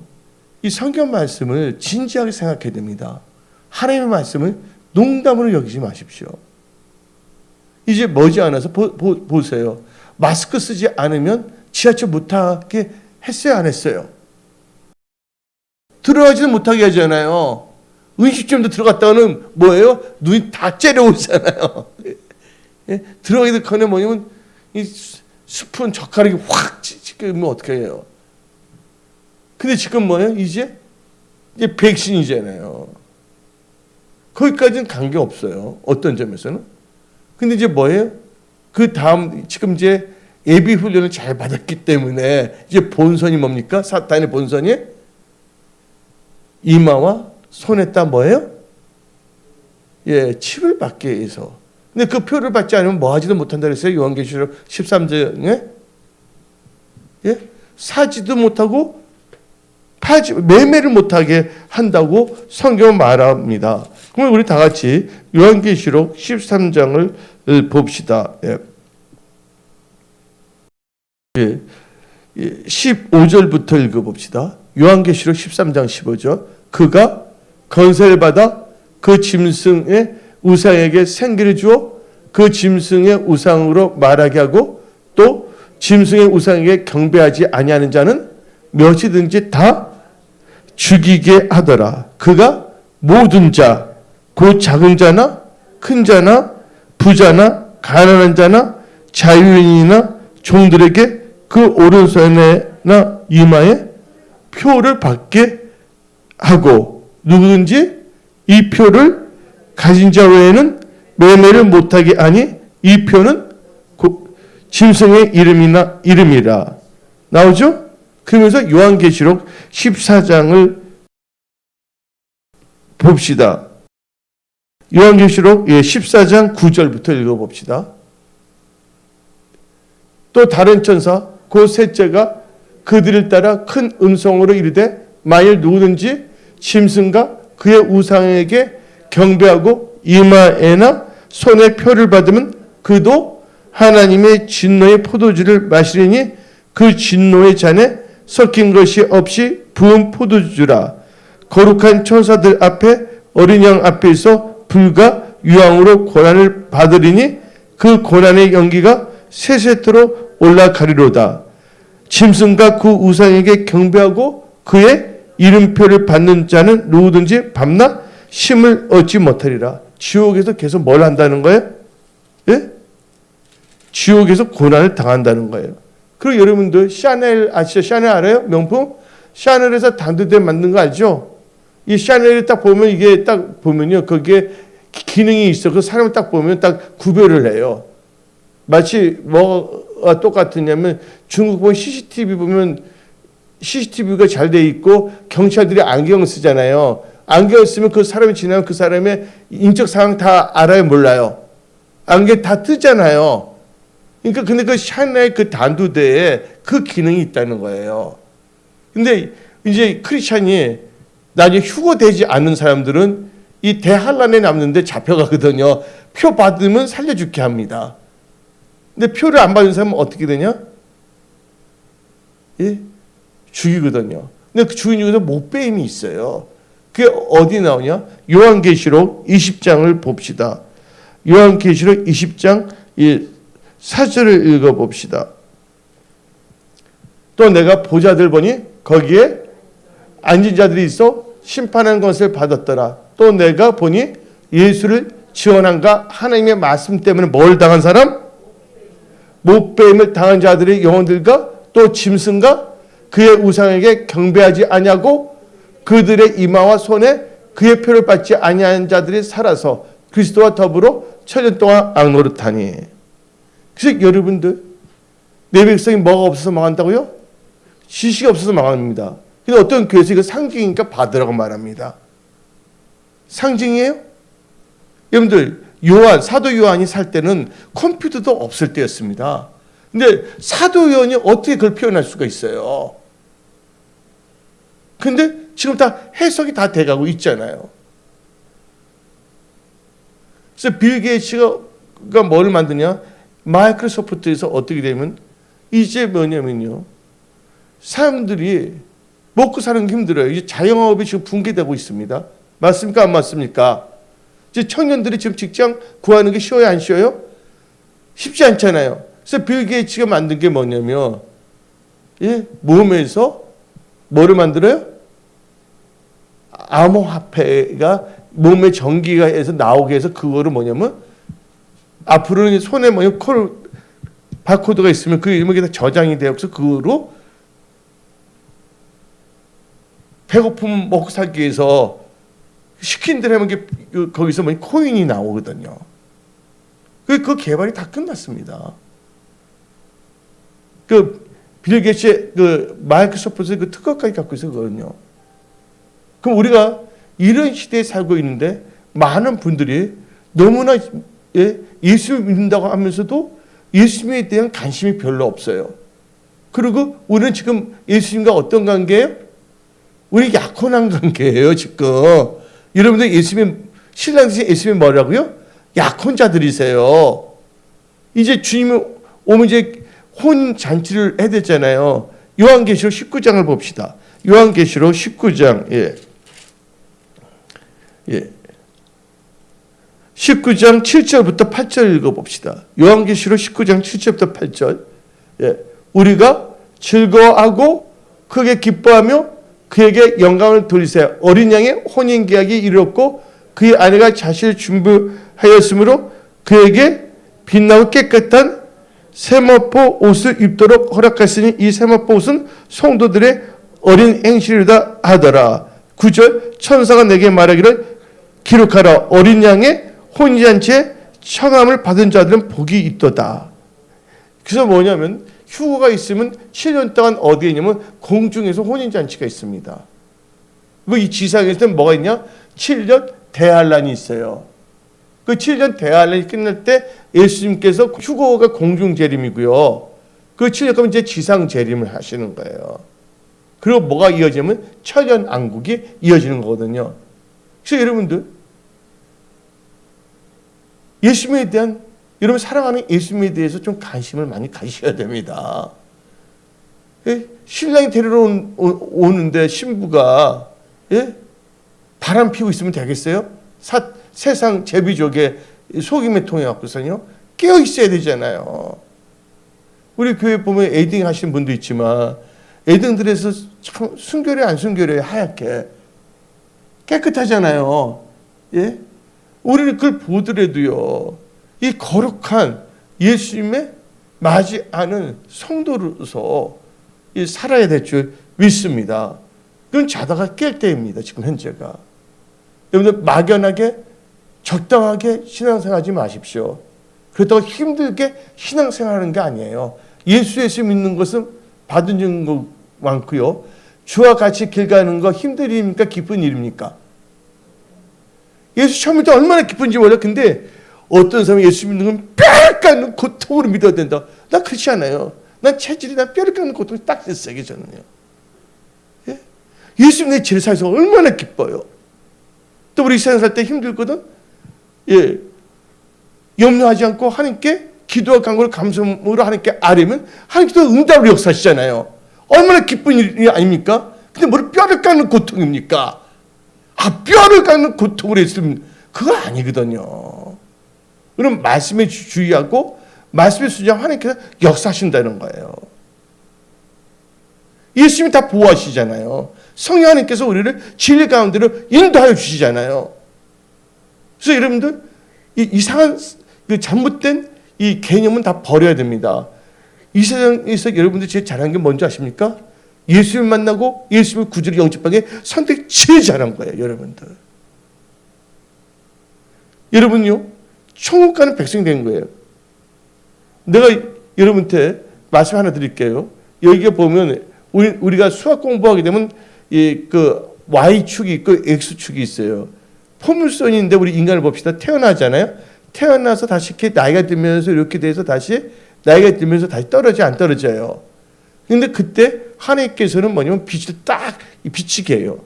이 성경 말씀을 진지하게 생각해야 됩니다. 하나님의 말씀을 농담으로 여기지 마십시오. 이제 머지않아서 보세요. 마스크 쓰지 않으면 지하철 못 타게 했어요, 안 했어요? 들어가지도 못하게 하잖아요. 음식점도 들어갔다가는 뭐예요? 눈이 다 째려오잖아요. 예? 들어가기도 전에 뭐냐면 이 스푼 젓가락이 확 찍으면 어떻게 해요? 근데 지금 뭐예요? 이제 백신이잖아요. 거기까지는 관계 없어요. 어떤 점에서는. 근데 이제 뭐예요? 그 다음 지금 이제 예비 훈련을 잘 받았기 때문에 이제 본선이 뭡니까? 사탄의 본선이 이마와 손에다 뭐예요? 예, 칩을 받게 해서. 근데 그 표를 받지 않으면 뭐 하지도 못한다 그랬어요. 요한계시록 13장에. 예? 사지도 못하고 매매를 못하게 한다고 성경은 말합니다. 그럼 우리 다 같이 요한계시록 13장을 봅시다. 예. 15절부터 읽어봅시다. 요한계시록 13장 15절. 그가 건세를 받아 그 짐승의 우상에게 생기를 주어 그 짐승의 우상으로 말하게 하고 또 짐승의 우상에게 경배하지 아니하는 자는 몇이든지 다 죽이게 하더라. 그가 모든 자, 곧 작은 자나 큰 자나 부자나 가난한 자나 자유인이나 종들에게 그 오른손에나 이마에 표를 받게 하고 누구든지 이 표를 가진 자 외에는 매매를 못하게 하니 이 표는 짐승의 이름이라. 나오죠? 그러면서 요한계시록 14장을 봅시다. 요한계시록 14장 9절부터 읽어봅시다. 또 다른 천사 그 셋째가 그들을 따라 큰 음성으로 이르되 만일 누구든지 짐승과 그의 우상에게 경배하고 이마에나 손에 표를 받으면 그도 하나님의 진노의 포도주를 마시리니 그 진노의 잔에 섞인 것이 없이 부은 포도주라. 거룩한 천사들 앞에 어린 양 앞에서 불과 유황으로 고난을 받으리니 그 고난의 연기가 세세토로 올라가리로다. 짐승과 그 우상에게 경배하고 그의 이름표를 받는 자는 누구든지 밤낮 쉼을 얻지 못하리라. 지옥에서 계속 뭘 한다는 거예요? 예? 지옥에서 고난을 당한다는 거예요. 그리고 여러분들 샤넬 아시죠? 샤넬 알아요? 명품? 샤넬에서 단두대 만든 거 알죠? 이 샤넬을 딱 보면 이게 딱 보면요. 거기에 기능이 있어. 그 사람을 딱 보면 딱 구별을 해요. 마치 뭐가 똑같으냐면 중국 보면 CCTV 보면 CCTV가 잘 돼 있고 경찰들이 안경 쓰잖아요. 안경 쓰면 그 사람이 지나면 그 사람의 인적 상황 다 알아요, 몰라요? 안경 다 뜨잖아요. 그러니까 근데 그 샤넬 그 단두대에 그 기능이 있다는 거예요. 근데 이제 크리스찬이 나중에 휴거되지 않는 사람들은 이 대환란에 남는데 잡혀가거든요. 표 받으면 살려줄게 합니다. 근데 표를 안 받은 사람은 어떻게 되냐? 예? 죽이거든요. 근데 그 죽인 중에서 못배임이 있어요. 그게 어디 나오냐? 요한계시록 20장을 봅시다. 요한계시록 20장 4절을 읽어봅시다. 또 내가 보좌들 보니 거기에 앉은 자들이 있어 심판하는 것을 받았더라. 또 내가 보니 예수를 지원한가 하나님의 말씀 때문에 뭘 당한 사람? 못배임을 당한 자들의 영혼들과 또 짐승과 그의 우상에게 경배하지 아니하고 그들의 이마와 손에 그의 표를 받지 아니한 자들이 살아서 그리스도와 더불어 천년 동안 악노릇하니. 그래서 여러분들 내 백성이 뭐가 없어서 망한다고요? 지식이 없어서 망합니다. 근데 어떤 교회에서 이거 상징이니까 받으라고 말합니다. 상징이에요? 여러분들 사도 요한이 살 때는 컴퓨터도 없을 때였습니다. 근데 사도 요한이 어떻게 그걸 표현할 수가 있어요? 근데 지금 다 해석이 다 돼가고 있잖아요. 그래서 빌 게이츠가 뭘 만드냐? 마이크로소프트에서 어떻게 되면 이제 뭐냐면요. 사람들이 먹고 사는 게 힘들어요. 이제 자영업이 지금 붕괴되고 있습니다. 맞습니까? 안 맞습니까? 이제 청년들이 지금 직장 구하는 게 쉬워요? 안 쉬워요? 쉽지 않잖아요. 그래서 빌 게이츠가 만든 게 뭐냐면 몸에서 뭐를 만들어요? 암호화폐가 몸에 전기가 해서 나오게 해서 그거를 뭐냐면 앞으로는 손에 바코드가 있으면 그 이름이 다 저장이 되어서 그거로 배고픔 먹고 살기 위해서 시킨 대로 하면 거기서 코인이 나오거든요. 그 개발이 다 끝났습니다. 빌 게이츠의 마이크로소프트 특허까지 갖고 있었거든요. 그럼 우리가 이런 시대에 살고 있는데 많은 분들이 너무나 예수를 믿는다고 하면서도 예수님에 대한 관심이 별로 없어요. 그리고 우리는 지금 예수님과 어떤 관계예요? 우리 약혼한 관계예요, 지금. 여러분들 신랑 대신 예수님이 뭐라고요? 약혼자들이세요. 이제 주님이 오면 이제 혼잔치를 해야 되잖아요. 요한계시록 19장을 봅시다. 요한계시록 19장, 19장 7절부터 8절 읽어봅시다. 요한계시록 19장 7절부터 8절. 우리가 즐거워하고 크게 기뻐하며 그에게 영광을 돌리세요. 어린 양의 혼인계약이 이르렀고 그의 아내가 자신을 준비하였으므로 그에게 빛나고 깨끗한 세마포 옷을 입도록 허락하시니 이 세마포 옷은 성도들의 어린 행실이다 하더라. 9절 천사가 내게 말하기를 기록하라. 어린 양의 혼인잔치에 청함을 받은 자들은 복이 있도다. 그래서 뭐냐면 휴거가 있으면 7년 동안 어디에 있냐면 공중에서 혼인잔치가 있습니다. 그리고 이 지상에서는 뭐가 있냐? 7년 대환란이 있어요. 그 7년 대환란이 끝날 때 예수님께서 휴거가 공중 재림이고요. 그 7년 동안 이제 지상 재림을 하시는 거예요. 그리고 뭐가 이어지면 천년 왕국이 이어지는 거거든요. 그래서 여러분들 예수님에 대한 여러분 사랑하는 예수님에 대해서 좀 관심을 많이 가지셔야 됩니다. 신랑이 데리러 오는데 신부가 바람 피고 있으면 되겠어요? 세상 제비족의 속임에 통해 갖고서요 깨어 있어야 되잖아요. 우리 교회 보면 에이딩 하시는 분도 있지만 에이딩들에서 참 순결해 안 순결해 하얗게 깨끗하잖아요. 우리는 그걸 보더라도요 이 거룩한 예수님의 맞이하는 성도로서 살아야 될 줄 믿습니다. 그건 자다가 깰 때입니다. 지금 현재가. 여러분들 막연하게 적당하게 신앙생활하지 마십시오. 그렇다고 힘들게 신앙생활하는 게 아니에요. 예수 믿는 것은 받은 것 많고요. 주와 같이 길 가는 거 힘든 일입니까? 기쁜 일입니까? 예수 처음부터 얼마나 기쁜지 몰라. 근데 어떤 사람이 예수 믿는 건 뼈를 깎는 고통으로 믿어야 된다. 나 그렇지 않아요. 난 체질이 난 뼈를 깎는 고통이 딱 됐어요. 저는요. 예수님 내 죄를 사해서 얼마나 기뻐요. 또 우리 세상 살 때 힘들거든. 염려하지 않고 하나님께 기도와 간구를 감사함으로 하나님께 아뢰면 하나님께서 응답으로 역사하시잖아요. 얼마나 기쁜 일이 아닙니까? 근데 뭘 뼈를 깎는 고통입니까? 뼈를 깎는 고통으로 했으면 그거 아니거든요. 그럼 말씀에 주의하고 말씀에 순종하면 하나님께서 역사하신다는 거예요. 예수님이 다 보호하시잖아요. 성령 하나님께서 우리를 진리 가운데로 인도하여 주시잖아요. 그래서 여러분들 이 이상한 잘못된 이 개념은 다 버려야 됩니다. 이 세상에서 여러분들 제일 잘한 게 뭔지 아십니까? 예수님 만나고 예수님을 구주로 영접하게 선택 제일 잘한 거예요. 여러분들. 여러분요. 천국 가는 백성이 된 거예요. 내가 여러분한테 말씀 하나 드릴게요. 여기에 보면 우리가 수학 공부하게 되면 그 Y축이 있고 X축이 있어요. 포물선인데 우리 인간을 봅시다. 태어나잖아요. 태어나서 다시 이렇게 나이가 들면서 이렇게 돼서 다시 나이가 들면서 다시 떨어져 안 떨어져요. 근데 그때 하나님께서는 뭐냐면 빛을 딱 비치게 해요.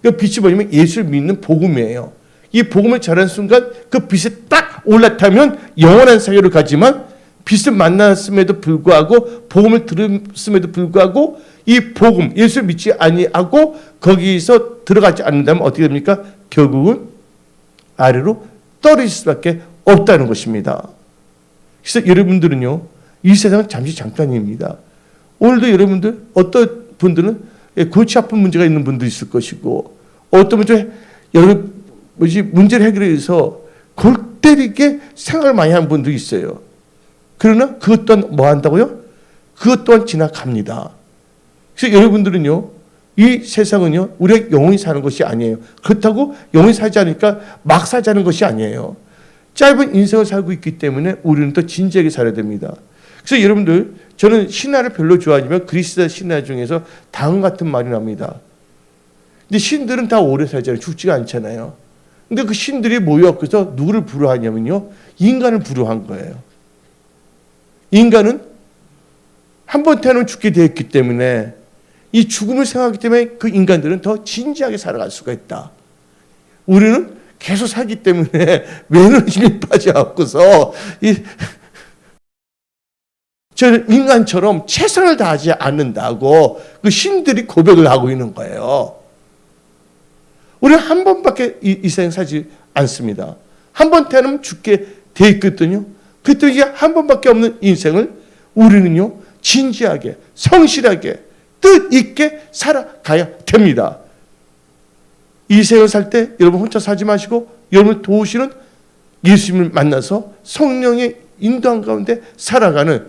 그 빛이 뭐냐면 예수를 믿는 복음이에요. 이 복음을 전하는 순간 그 빛이 딱 올라타면 영원한 사유를 가지만 빛을 만났음에도 불구하고 복음을 들었음에도 불구하고 이 복음 예수를 믿지 아니하고 거기서 들어가지 않는다면 어떻게 됩니까? 결국은 아래로 떨어질 수밖에 없다는 것입니다. 그래서 여러분들은요 이 세상은 잠시 잠깐입니다. 오늘도 여러분들 어떤 분들은 골치 아픈 문제가 있는 분도 있을 것이고 어떤 분들은 여러분 문제를 해결해 위해서 골 때리게 생각을 많이 하는 분도 있어요. 그러나 그것 또한 뭐 한다고요? 그것 또한 지나갑니다. 그래서 여러분들은요 이 세상은요 우리가 영원히 사는 것이 아니에요. 그렇다고 영원히 살지 않으니까 막 살자는 것이 아니에요. 짧은 인생을 살고 있기 때문에 우리는 더 진지하게 살아야 됩니다. 그래서 여러분들, 저는 신화를 별로 좋아하지만 그리스 신화 중에서 다음 같은 말이 납니다. 근데 신들은 다 오래 살잖아요. 죽지가 않잖아요. 근데 그 신들이 모여서 누구를 부러워하냐면요, 인간을 부러워한 거예요. 인간은 한 번 태어나면 죽게 되어 있기 때문에 이 죽음을 생각하기 때문에 그 인간들은 더 진지하게 살아갈 수가 있다. 우리는 계속 살기 때문에 매너리즘에 빠져갖고서 저는 인간처럼 최선을 다하지 않는다고 그 신들이 고백을 하고 있는 거예요. 우리는 한 번밖에 이 생 살지 않습니다. 한 번 태어나면 죽게 돼 있거든요. 그랬더니 한 번밖에 없는 인생을 우리는요, 진지하게, 성실하게, 뜻있게 살아가야 됩니다. 이 생을 살 때 여러분 혼자 살지 마시고 여러분을 도우시는 예수님을 만나서 성령의 인도한 가운데 살아가는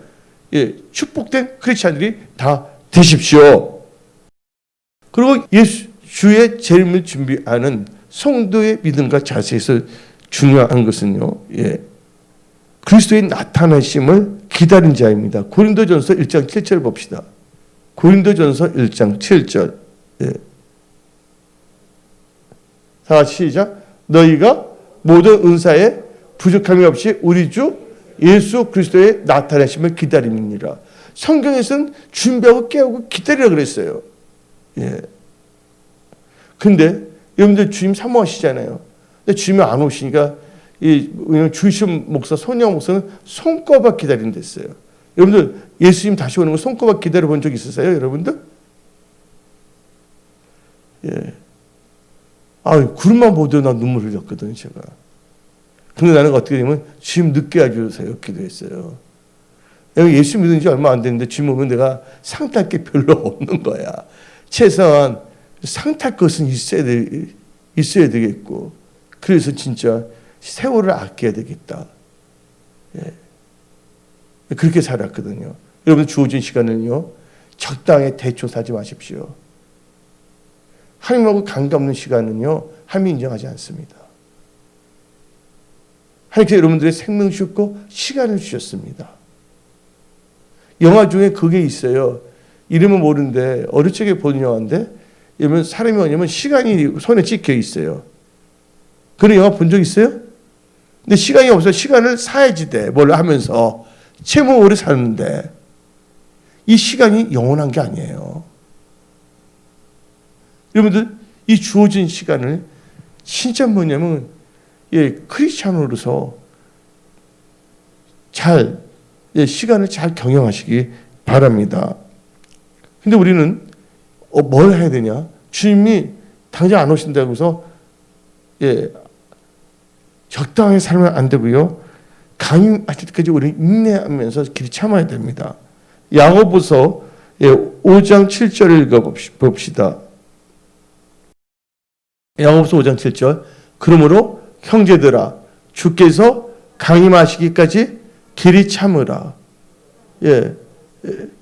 축복된 크리스찬들이 다 되십시오. 그리고 주의 재림을 준비하는 성도의 믿음과 자세에서 중요한 것은요, 그리스도의 나타나심을 기다린 자입니다. 고린도전서 1장 7절 봅시다. 고린도전서 1장 7절. 다 시작. 너희가 모든 은사에 부족함이 없이 우리 주 예수 그리스도의 나타나심을 기다림이니라. 성경에서는 준비하고 깨우고 기다리라 그랬어요. 근데 여러분들 주님 사모하시잖아요. 근데 주님이 안 오시니까 주이신 목사, 손영 목사는 손꼽아 기다린댔어요. 여러분들 예수님 다시 오는 거 손꼽아 기다려 본 적 있으세요, 여러분들? 구름만 보도 나 눈물 흘렸거든요, 제가. 근데 나는 어떻게 되면 주님 늦게 와주세요 기도했어요. 예수 믿은 지 얼마 안 됐는데 주님 오면 내가 상탈 게 별로 없는 거야. 최소한 상탈 것은 있어야 되겠고, 그래서 진짜 세월을 아껴야 되겠다. 그렇게 살았거든요. 여러분 주어진 시간을요, 적당히 대충 살지 마십시오. 하나님하고 관계없는 시간은요, 하나님이 인정하지 않습니다. 하나님께서 여러분들의 생명 주셨고 시간을 주셨습니다. 영화 중에 그게 있어요. 이름은 모르는데 어릴 적에 본 영화인데, 여러분 사람이 뭐냐면 시간이 손에 찍혀 있어요. 그런 영화 본 적 있어요? 근데 시간이 없어서 시간을 사야지 돼. 뭘 하면서 채무 오래 사는데 이 시간이 영원한 게 아니에요. 여러분들 이 주어진 시간을 진짜 뭐냐면 크리스찬으로서 잘 시간을 잘 경영하시기 바랍니다. 근데 우리는 뭘 해야 되냐? 주님이 당장 안 오신다고 해서 적당하게 살면 안 되고요. 강림하실 때까지 우리는 인내하면서 길이 참아야 됩니다. 야고보서 5장 7절을 읽어봅시다. 야고보서 5장 7절. 그러므로 형제들아, 주께서 강림하시기까지 길이 참으라.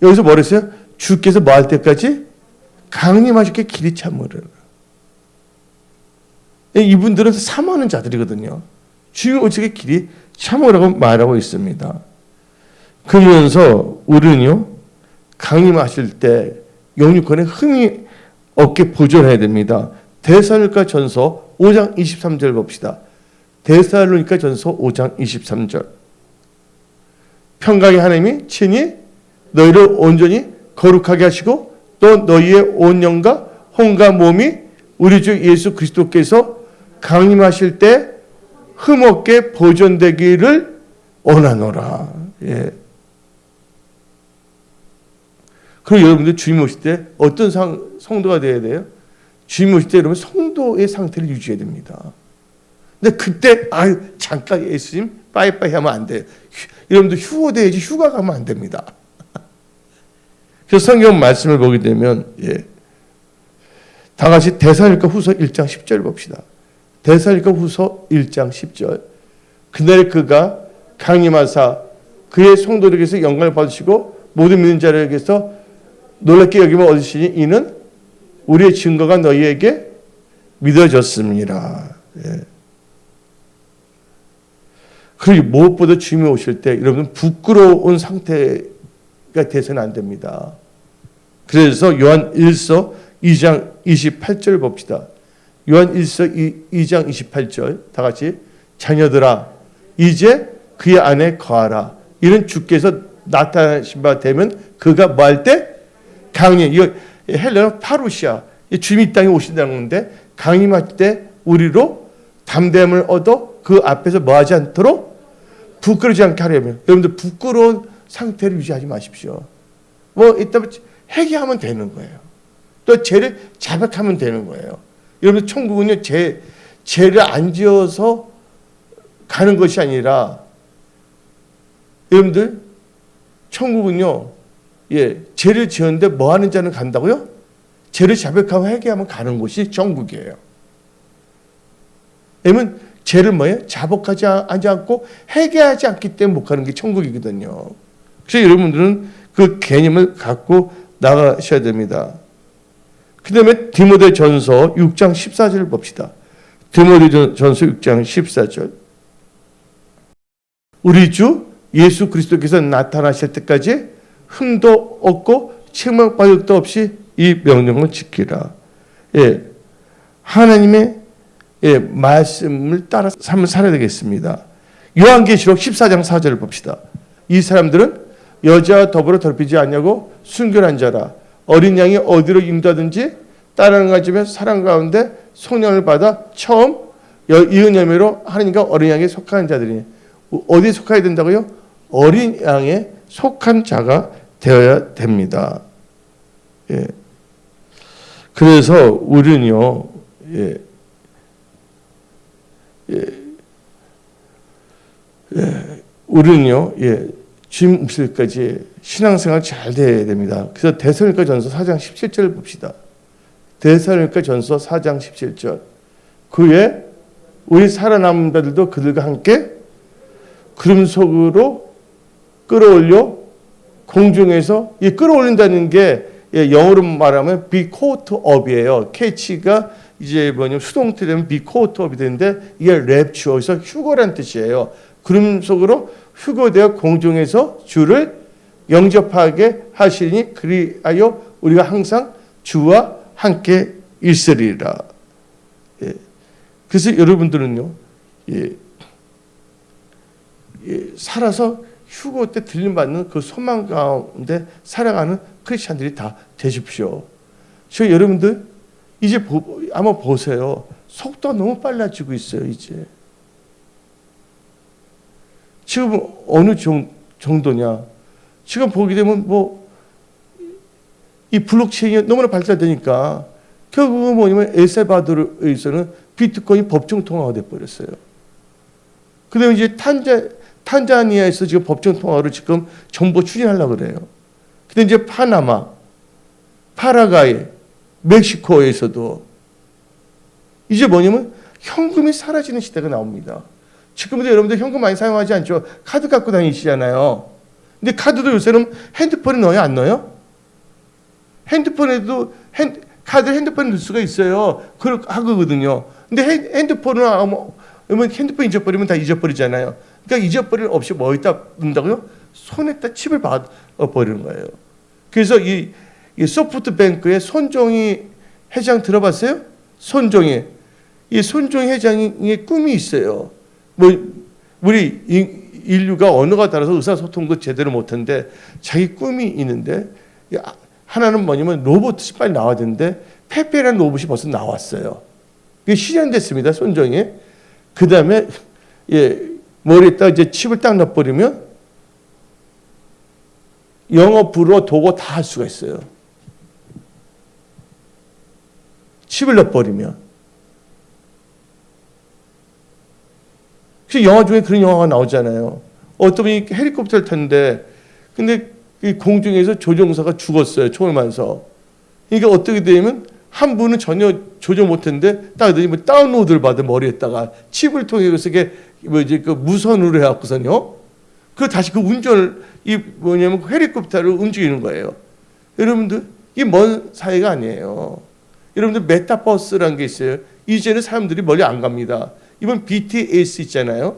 여기서 뭐라 했어요? 주께서 뭐 할 때까지? 강림하시기까지 길이 참으라. 이분들은 사모하는 자들이거든요. 주님 오시게 길이 참으라고 말하고 있습니다. 그러면서 우리는요, 강림하실 때 영육권에 흠이 없게 보존해야 됩니다. 데살로니가 전서 5장 23절 봅시다. 데살로니가 전서 5장 23절. 평강의 하나님이 친히 너희를 온전히 거룩하게 하시고 또 너희의 온 영과 혼과 몸이 우리 주 예수 그리스도께서 강림하실 때 흠없게 보존되기를 원하노라. 그리고 여러분들 주님 오실 때 어떤 성도가 되어야 돼요? 주님 오실 때 여러분 성도의 상태를 유지해야 됩니다. 근데 그때 잠깐 예수님 빠이빠이 하면 안 돼요. 여러분들 휴거돼야지 휴가 가면 안 됩니다. 그래서 성경 말씀을 보게 되면 다 같이 데살로니가 후서 1장 10절 봅시다. 데살로니가 후서 1장 10절. 그날에 그가 강림하사 그의 성도들에게서 영광을 받으시고 모든 믿는 자들에게서 놀랍게 여김을 얻으시니 이는 우리의 증거가 너희에게 믿어졌습니다. 그리고 무엇보다 주님이 오실 때 여러분 부끄러운 상태가 돼서는 안 됩니다. 그래서 요한 1서 2장 28절 봅시다. 요한 1서 2장 28절 다 같이 자녀들아 이제 그의 안에 거하라. 이런 주께서 나타나신 바 되면 그가 뭐 할 때? 강림. 이거 헬레나 파루시아. 주님이 이 땅에 오신다는 건데 강림할 때 우리로 담대함을 얻어 그 앞에서 뭐 하지 않도록 부끄러지 않게 하려면 여러분들 부끄러운 상태를 유지하지 마십시오. 뭐 이따 회개하면 되는 거예요. 또 죄를 자백하면 되는 거예요. 여러분 천국은요 죄를 안 지어서 가는 것이 아니라 여러분들 천국은요 죄를 지었는데 뭐 하는 자는 간다고요? 죄를 자백하고 회개하면 가는 곳이 천국이에요. 왜냐면 죄를 뭐예요? 자복하지 않고 회개하지 않기 때문에 못 가는 게 천국이거든요. 그래서 여러분들은 그 개념을 갖고 나가셔야 됩니다. 그 다음에 디모데전서 6장 14절을 봅시다. 디모데전서 6장 14절. 우리 주 예수 그리스도께서 나타나실 때까지 흠도 없고 책망받을 것도 없이 이 명령을 지키라. 하나님의 말씀을 따라 삶을 살아야 되겠습니다. 요한계시록 14장 4절을 봅시다. 이 사람들은 여자와 더불어 더럽히지 않냐고 순결한 자라. 어린 양이 어디로 인도하든지 따르는 가지면 사랑 가운데 성령을 받아 처음 이은 열매로 하나님과 어린 양에 속한 자들이니. 어디에 속해야 된다고요? 어린 양에 속한 자가 되어야 됩니다. 그래서 우리는요, 우리는요, 주님 오실까지 신앙생활 잘 돼야 됩니다. 그래서 데살로니가전서 4장 17절 봅시다. 데살로니가전서 4장 17절. 그에 우리 살아남은 자들도 그들과 함께 구름 속으로 끌어올려 공중에서 이 끌어올린다는 게 영어로 말하면 be caught up이에요. catch가 이제 뭐냐면 수동태 되면 be caught up이 되는데 이게 rapture에서 휴거란 뜻이에요. 구름 속으로 휴거되어 공중에서 주를 영접하게 하시니 그리하여 우리가 항상 주와 함께 있으리라. 그래서 여러분들은요, 살아서 휴거 때 들림받는 그 소망 가운데 살아가는 크리스찬들이 다 되십시오. 저 여러분들 이제 한번 보세요. 속도가 너무 빨라지고 있어요. 이제 지금 어느 정도냐? 지금 보게 되면 뭐 이 블록체인이 너무나 발달되니까 결국은 뭐냐면 엘살바도르에서는 비트코인이 법정 통화가 돼 버렸어요. 그다음에 이제 탄자니아에서 지금 법정 통화를 지금 정보 추진하려고 그래요. 근데 이제 파나마, 파라과이, 멕시코에서도 이제 뭐냐면 현금이 사라지는 시대가 나옵니다. 지금도 여러분들 현금 많이 사용하지 않죠? 카드 갖고 다니시잖아요. 근데 카드도 요새는 핸드폰에 넣어요? 안 넣어요? 핸드폰에도 카드를 핸드폰에 넣을 수가 있어요. 그렇게 하거든요. 근데 핸드폰을 핸드폰 잊어버리면 다 잊어버리잖아요. 그러니까 잊어버릴 없이 뭐 어디다 넣는다고요? 손에다 칩을 박아버리는 거예요. 그래서 이 소프트뱅크의 손종희 회장 들어봤어요? 손종희. 이 손종희 회장의 꿈이 있어요. 뭐 우리 인류가 언어가 달라서 의사소통도 제대로 못하는데 자기 꿈이 있는데 하나는 뭐냐면 로봇이 빨리 나와야 되는데 페페라는 로봇이 벌써 나왔어요. 그게 실현됐습니다. 손종희. 그 다음에 머리에다 이제 칩을 딱 넣어버리면 영어, 불어, 독어 다 할 수가 있어요. 칩을 넣어버리면. 그래서 영화 중에 그런 영화가 나오잖아요. 어떤 분이 헬리콥터를 탔는데 근데 이 공중에서 조종사가 죽었어요. 총을 맞아서. 그러니까 어떻게 되냐면 한 분은 전혀 조종 못했는데 딱 다운로드를 받아 머리에다가 칩을 통해 그래서 이게 그 무선으로 해갖고서요. 그 다시 그 운전을 뭐냐면 헬리콥터를 움직이는 거예요. 여러분들 이게 먼 사이가 아니에요. 여러분들 메타버스라는 게 있어요. 이제는 사람들이 멀리 안 갑니다. 이번 BTS 있잖아요.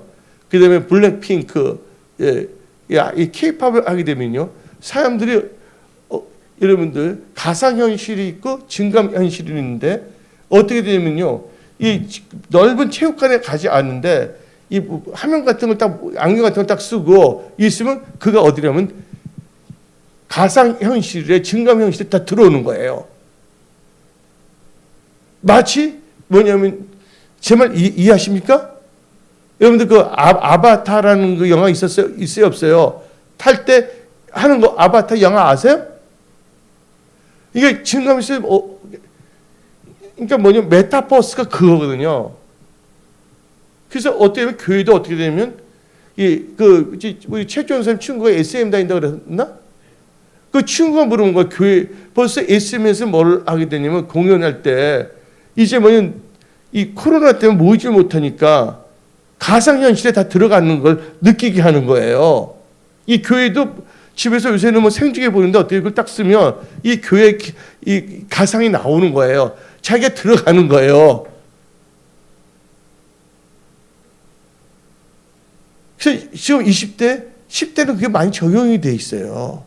그다음에 블랙핑크, 이 케이팝을 하게 되면요, 사람들이 여러분들 가상현실이 있고 증강현실이 있는데 어떻게 되냐면요, 이 넓은 체육관에 가지 않는데 이 화면 같은 걸 딱 안경 같은 걸 딱 쓰고 있으면 그가 어디냐면 가상현실에 증강현실에 다 들어오는 거예요. 마치 뭐냐면 제 말 이해하십니까? 여러분들 그 아바타라는 그 영화 있어요 없어요? 탈 때 하는 거 아바타 영화 아세요? 이게 증강현실 그러니까 뭐냐면 메타버스가 그거거든요. 그래서 어떻게 보면 교회도 어떻게 되면 우리 최종 선생님 친구가 SM 다닌다고 그랬나? 그 친구가 물어본 거야. 교회 벌써 SM에서 뭘 하게 되냐면 공연할 때 이제 뭐냐면 이 코로나 때문에 모이지 못하니까 가상현실에 다 들어가는 걸 느끼게 하는 거예요. 이 교회도 집에서 요새는 뭐 생중계 보는데 어떻게 그걸 딱 쓰면 이 교회 이 가상이 나오는 거예요. 자기가 들어가는 거예요. 그래서 지금 20대, 10대는 그게 많이 적용이 돼 있어요.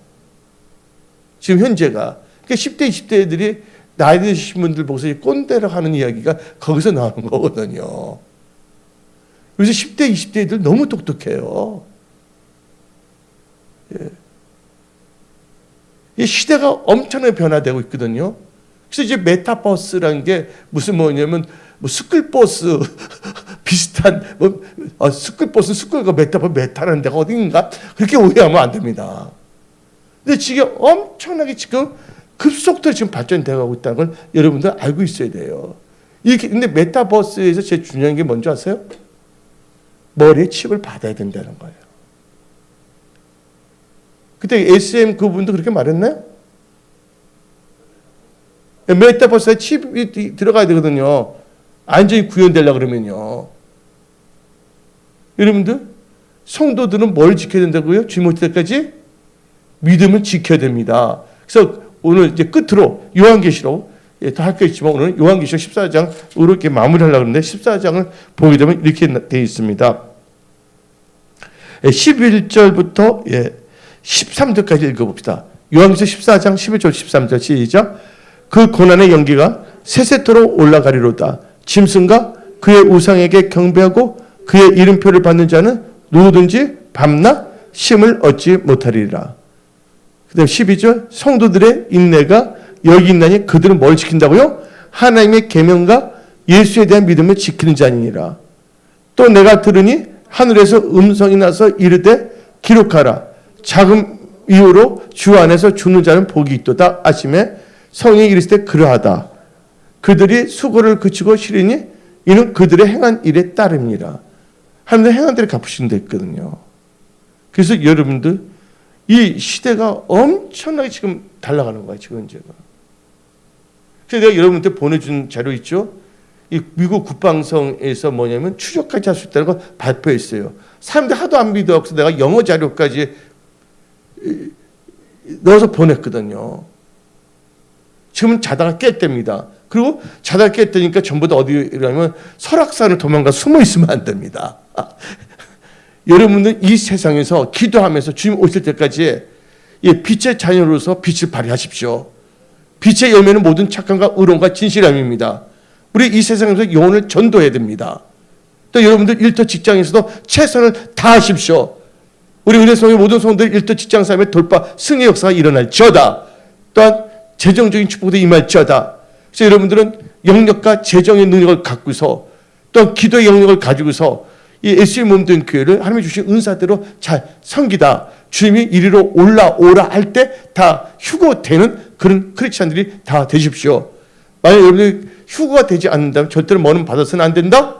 지금 현재가. 그러니까 10대, 20대 애들이 나이 드신 분들 보고서 꼰대라고 하는 이야기가 거기서 나오는 거거든요. 요새 10대, 20대 애들 너무 똑똑해요. 이 시대가 엄청나게 변화되고 있거든요. 그래서 이제 메타버스라는 게 무슨 뭐냐면 뭐 스쿨버스 비슷한 스쿨버스 스쿨과 메타버스 메타라는 데가 어딘가 그렇게 오해하면 안 됩니다. 근데 지금 엄청나게 지금 급속도로 지금 발전되어 있다는 걸 여러분들 알고 있어야 돼요. 근데 메타버스에서 제일 중요한 게 뭔지 아세요? 머리에 칩을 받아야 된다는 거예요. 그때 SM 그분도 그렇게 말했나요? 메타버스에 칩이 들어가야 되거든요. 안전이 구현되려고 그러면요. 여러분들, 성도들은 뭘 지켜야 된다고요? 주님 올 때까지 믿음을 지켜야 됩니다. 그래서 오늘 이제 끝으로 요한계시록, 더 할 게 있지만 오늘 요한계시록 14장으로 이렇게 마무리하려고 하는데 14장을 보게 되면 이렇게 되어 있습니다. 11절부터 13절까지 읽어봅시다. 요한계시록 14장 11절 13절 시작. 그 고난의 연기가 세세토록 올라가리로다. 짐승과 그의 우상에게 경배하고 그의 이름표를 받는 자는 누구든지 밤낮 쉼을 얻지 못하리라. 그 다음 12절 성도들의 인내가 여기 있나니 그들은 뭘 지킨다고요? 하나님의 계명과 예수에 대한 믿음을 지키는 자니라. 또 내가 들으니 하늘에서 음성이 나서 이르되 기록하라. 작은 이유로 주 안에서 죽는 자는 복이 있도다 하시매 성령이 이르시되 그러하다. 그들이 수고를 그치고 쉬리니 이는 그들의 행한 일에 따릅니다. 하나님의 행한 대로 갚으시는 데 있거든요. 그래서 여러분들 이 시대가 엄청나게 지금 달라가는 거예요. 지금 현재가. 그래서 내가 여러분한테 보내준 자료 있죠. 이 미국 국방성에서 뭐냐면 추적까지 할 수 있다는 걸 발표했어요. 사람들 하도 안 믿어서 내가 영어 자료까지 넣어서 보냈거든요. 지금은 자다가 깼답니다. 그리고 자다가 깼다니까 전부 다 어디라면 설악산을 도망가 숨어 있으면 안 됩니다. 여러분들 이 세상에서 기도하면서 주님 오실 때까지 빛의 자녀로서 빛을 발휘하십시오. 빛의 열매는 모든 착함과 의로움과 진실함입니다. 우리 이 세상에서 영혼을 전도해야 됩니다. 또 여러분들 일터 직장에서도 최선을 다하십시오. 우리 은혜성의 모든 성도들 일터 직장 삶의 돌파 승리 역사가 일어날지어다. 또한 재정적인 축복도 임할지어다. 그래서 여러분들은 영역과 재정의 능력을 갖고서 또 기도의 영역을 가지고서 이 예수의 몸 된 교회를 하나님이 주신 은사대로 잘 섬기다 주님이 이리로 올라오라 할 때 다 휴거되는 그런 크리스찬들이 다 되십시오. 만약 여러분들이 휴거가 되지 않는다면 절대로 뭐는 받아서는 안 된다?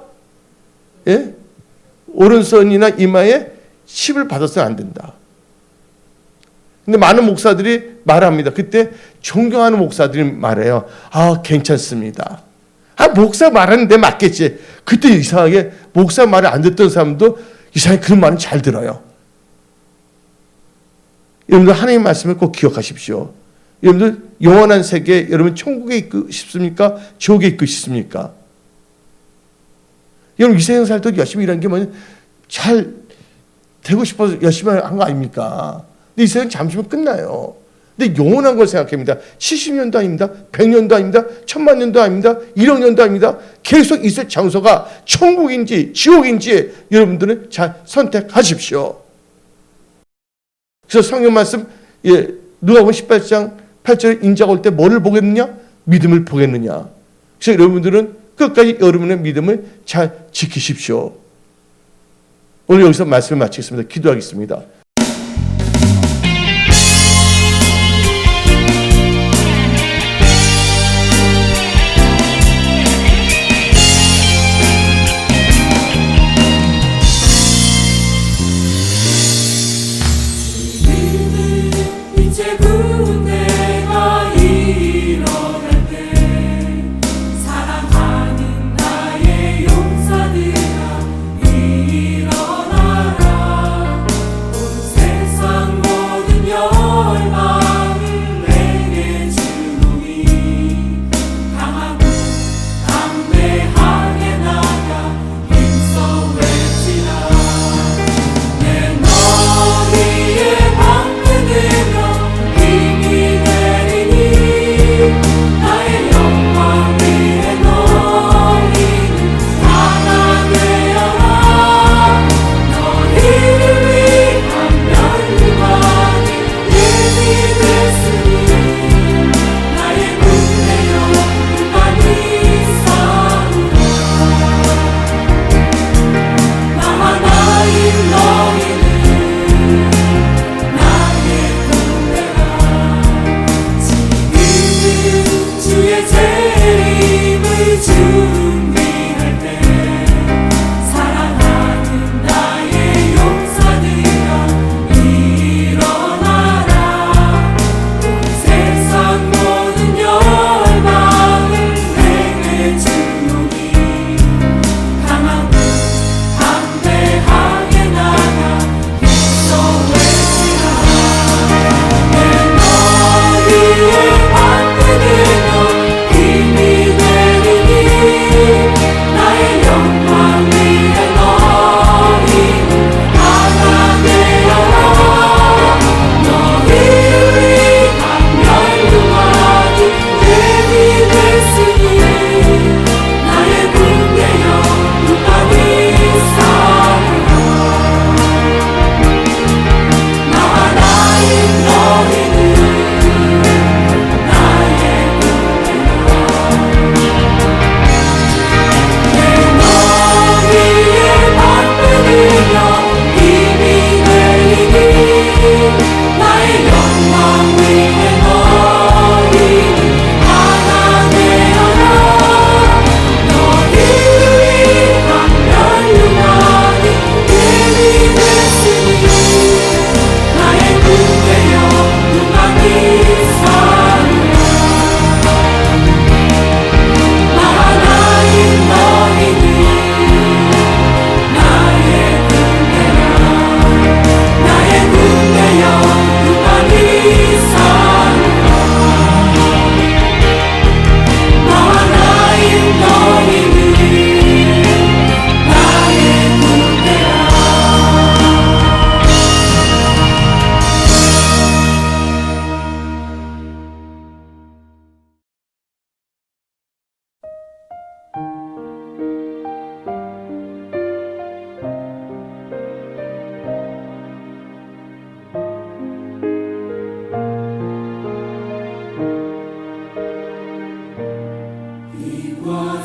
예? 오른손이나 이마에 칩을 받아서는 안 된다. 근데 많은 목사들이 말합니다. 그때 존경하는 목사들이 말해요. 아, 괜찮습니다. 목사 말하는데 맞겠지. 그때 이상하게 목사 말을 안 듣던 사람도 이상하게 그런 말은 잘 들어요. 여러분들 하나님의 말씀을 꼭 기억하십시오. 여러분들 영원한 세계, 여러분 천국에 있고 싶습니까? 지옥에 있고 싶습니까? 여러분 이 세상 살 때 열심히 일하는 게 뭐냐? 잘 되고 싶어서 열심히 한 거 아닙니까? 근데 이 세상 잠시만 끝나요. 근데 영원한 걸 생각합니다. 70년도 아닙니다. 100년도 아닙니다. 1000만년도 아닙니다. 1억 년도 아닙니다. 계속 있을 장소가 천국인지 지옥인지 여러분들은 잘 선택하십시오. 그래서 성경 말씀 누가복음 18장 8절에 인자가 올 때 뭐를 보겠느냐? 믿음을 보겠느냐? 그래서 여러분들은 끝까지 여러분의 믿음을 잘 지키십시오. 오늘 여기서 말씀을 마치겠습니다. 기도하겠습니다.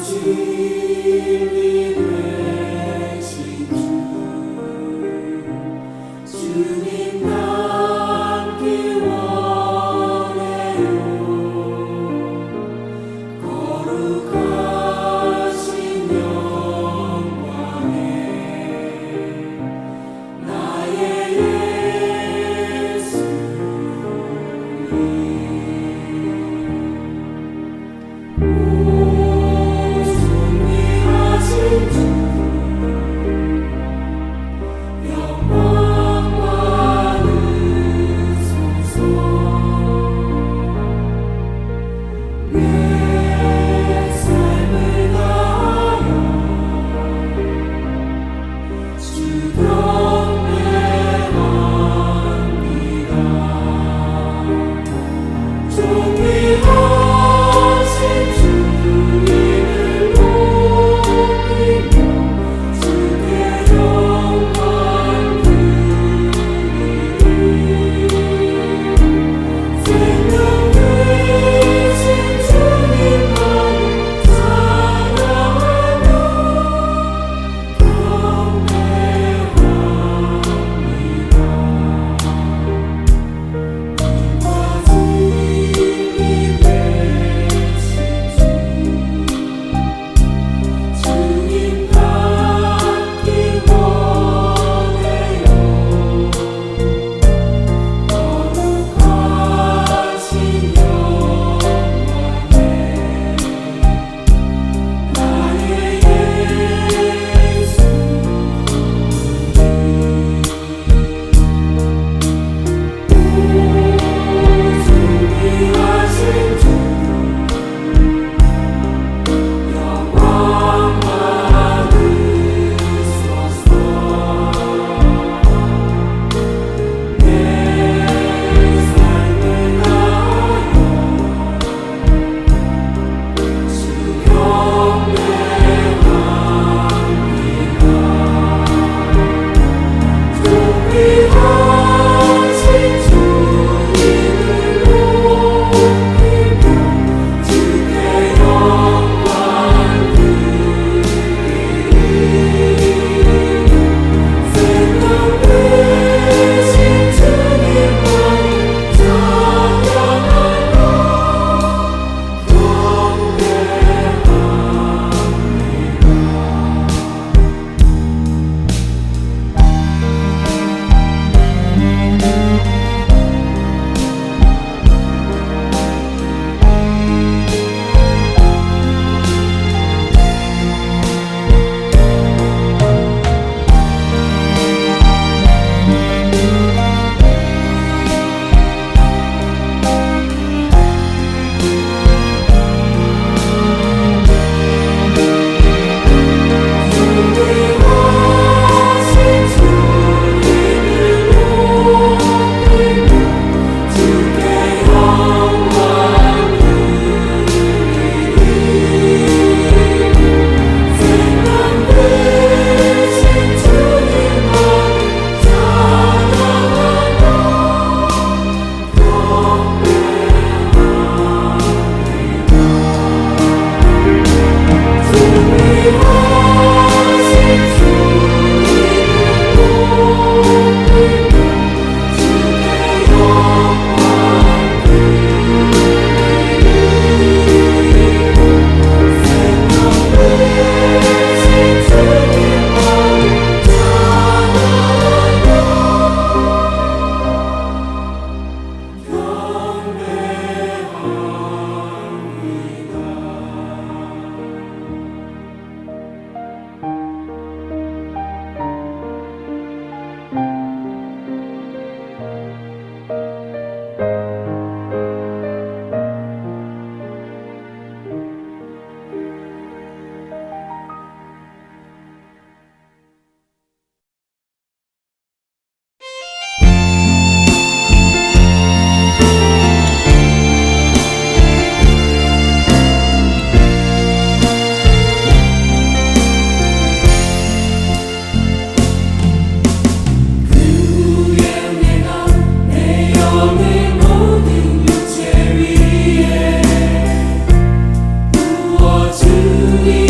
주 주의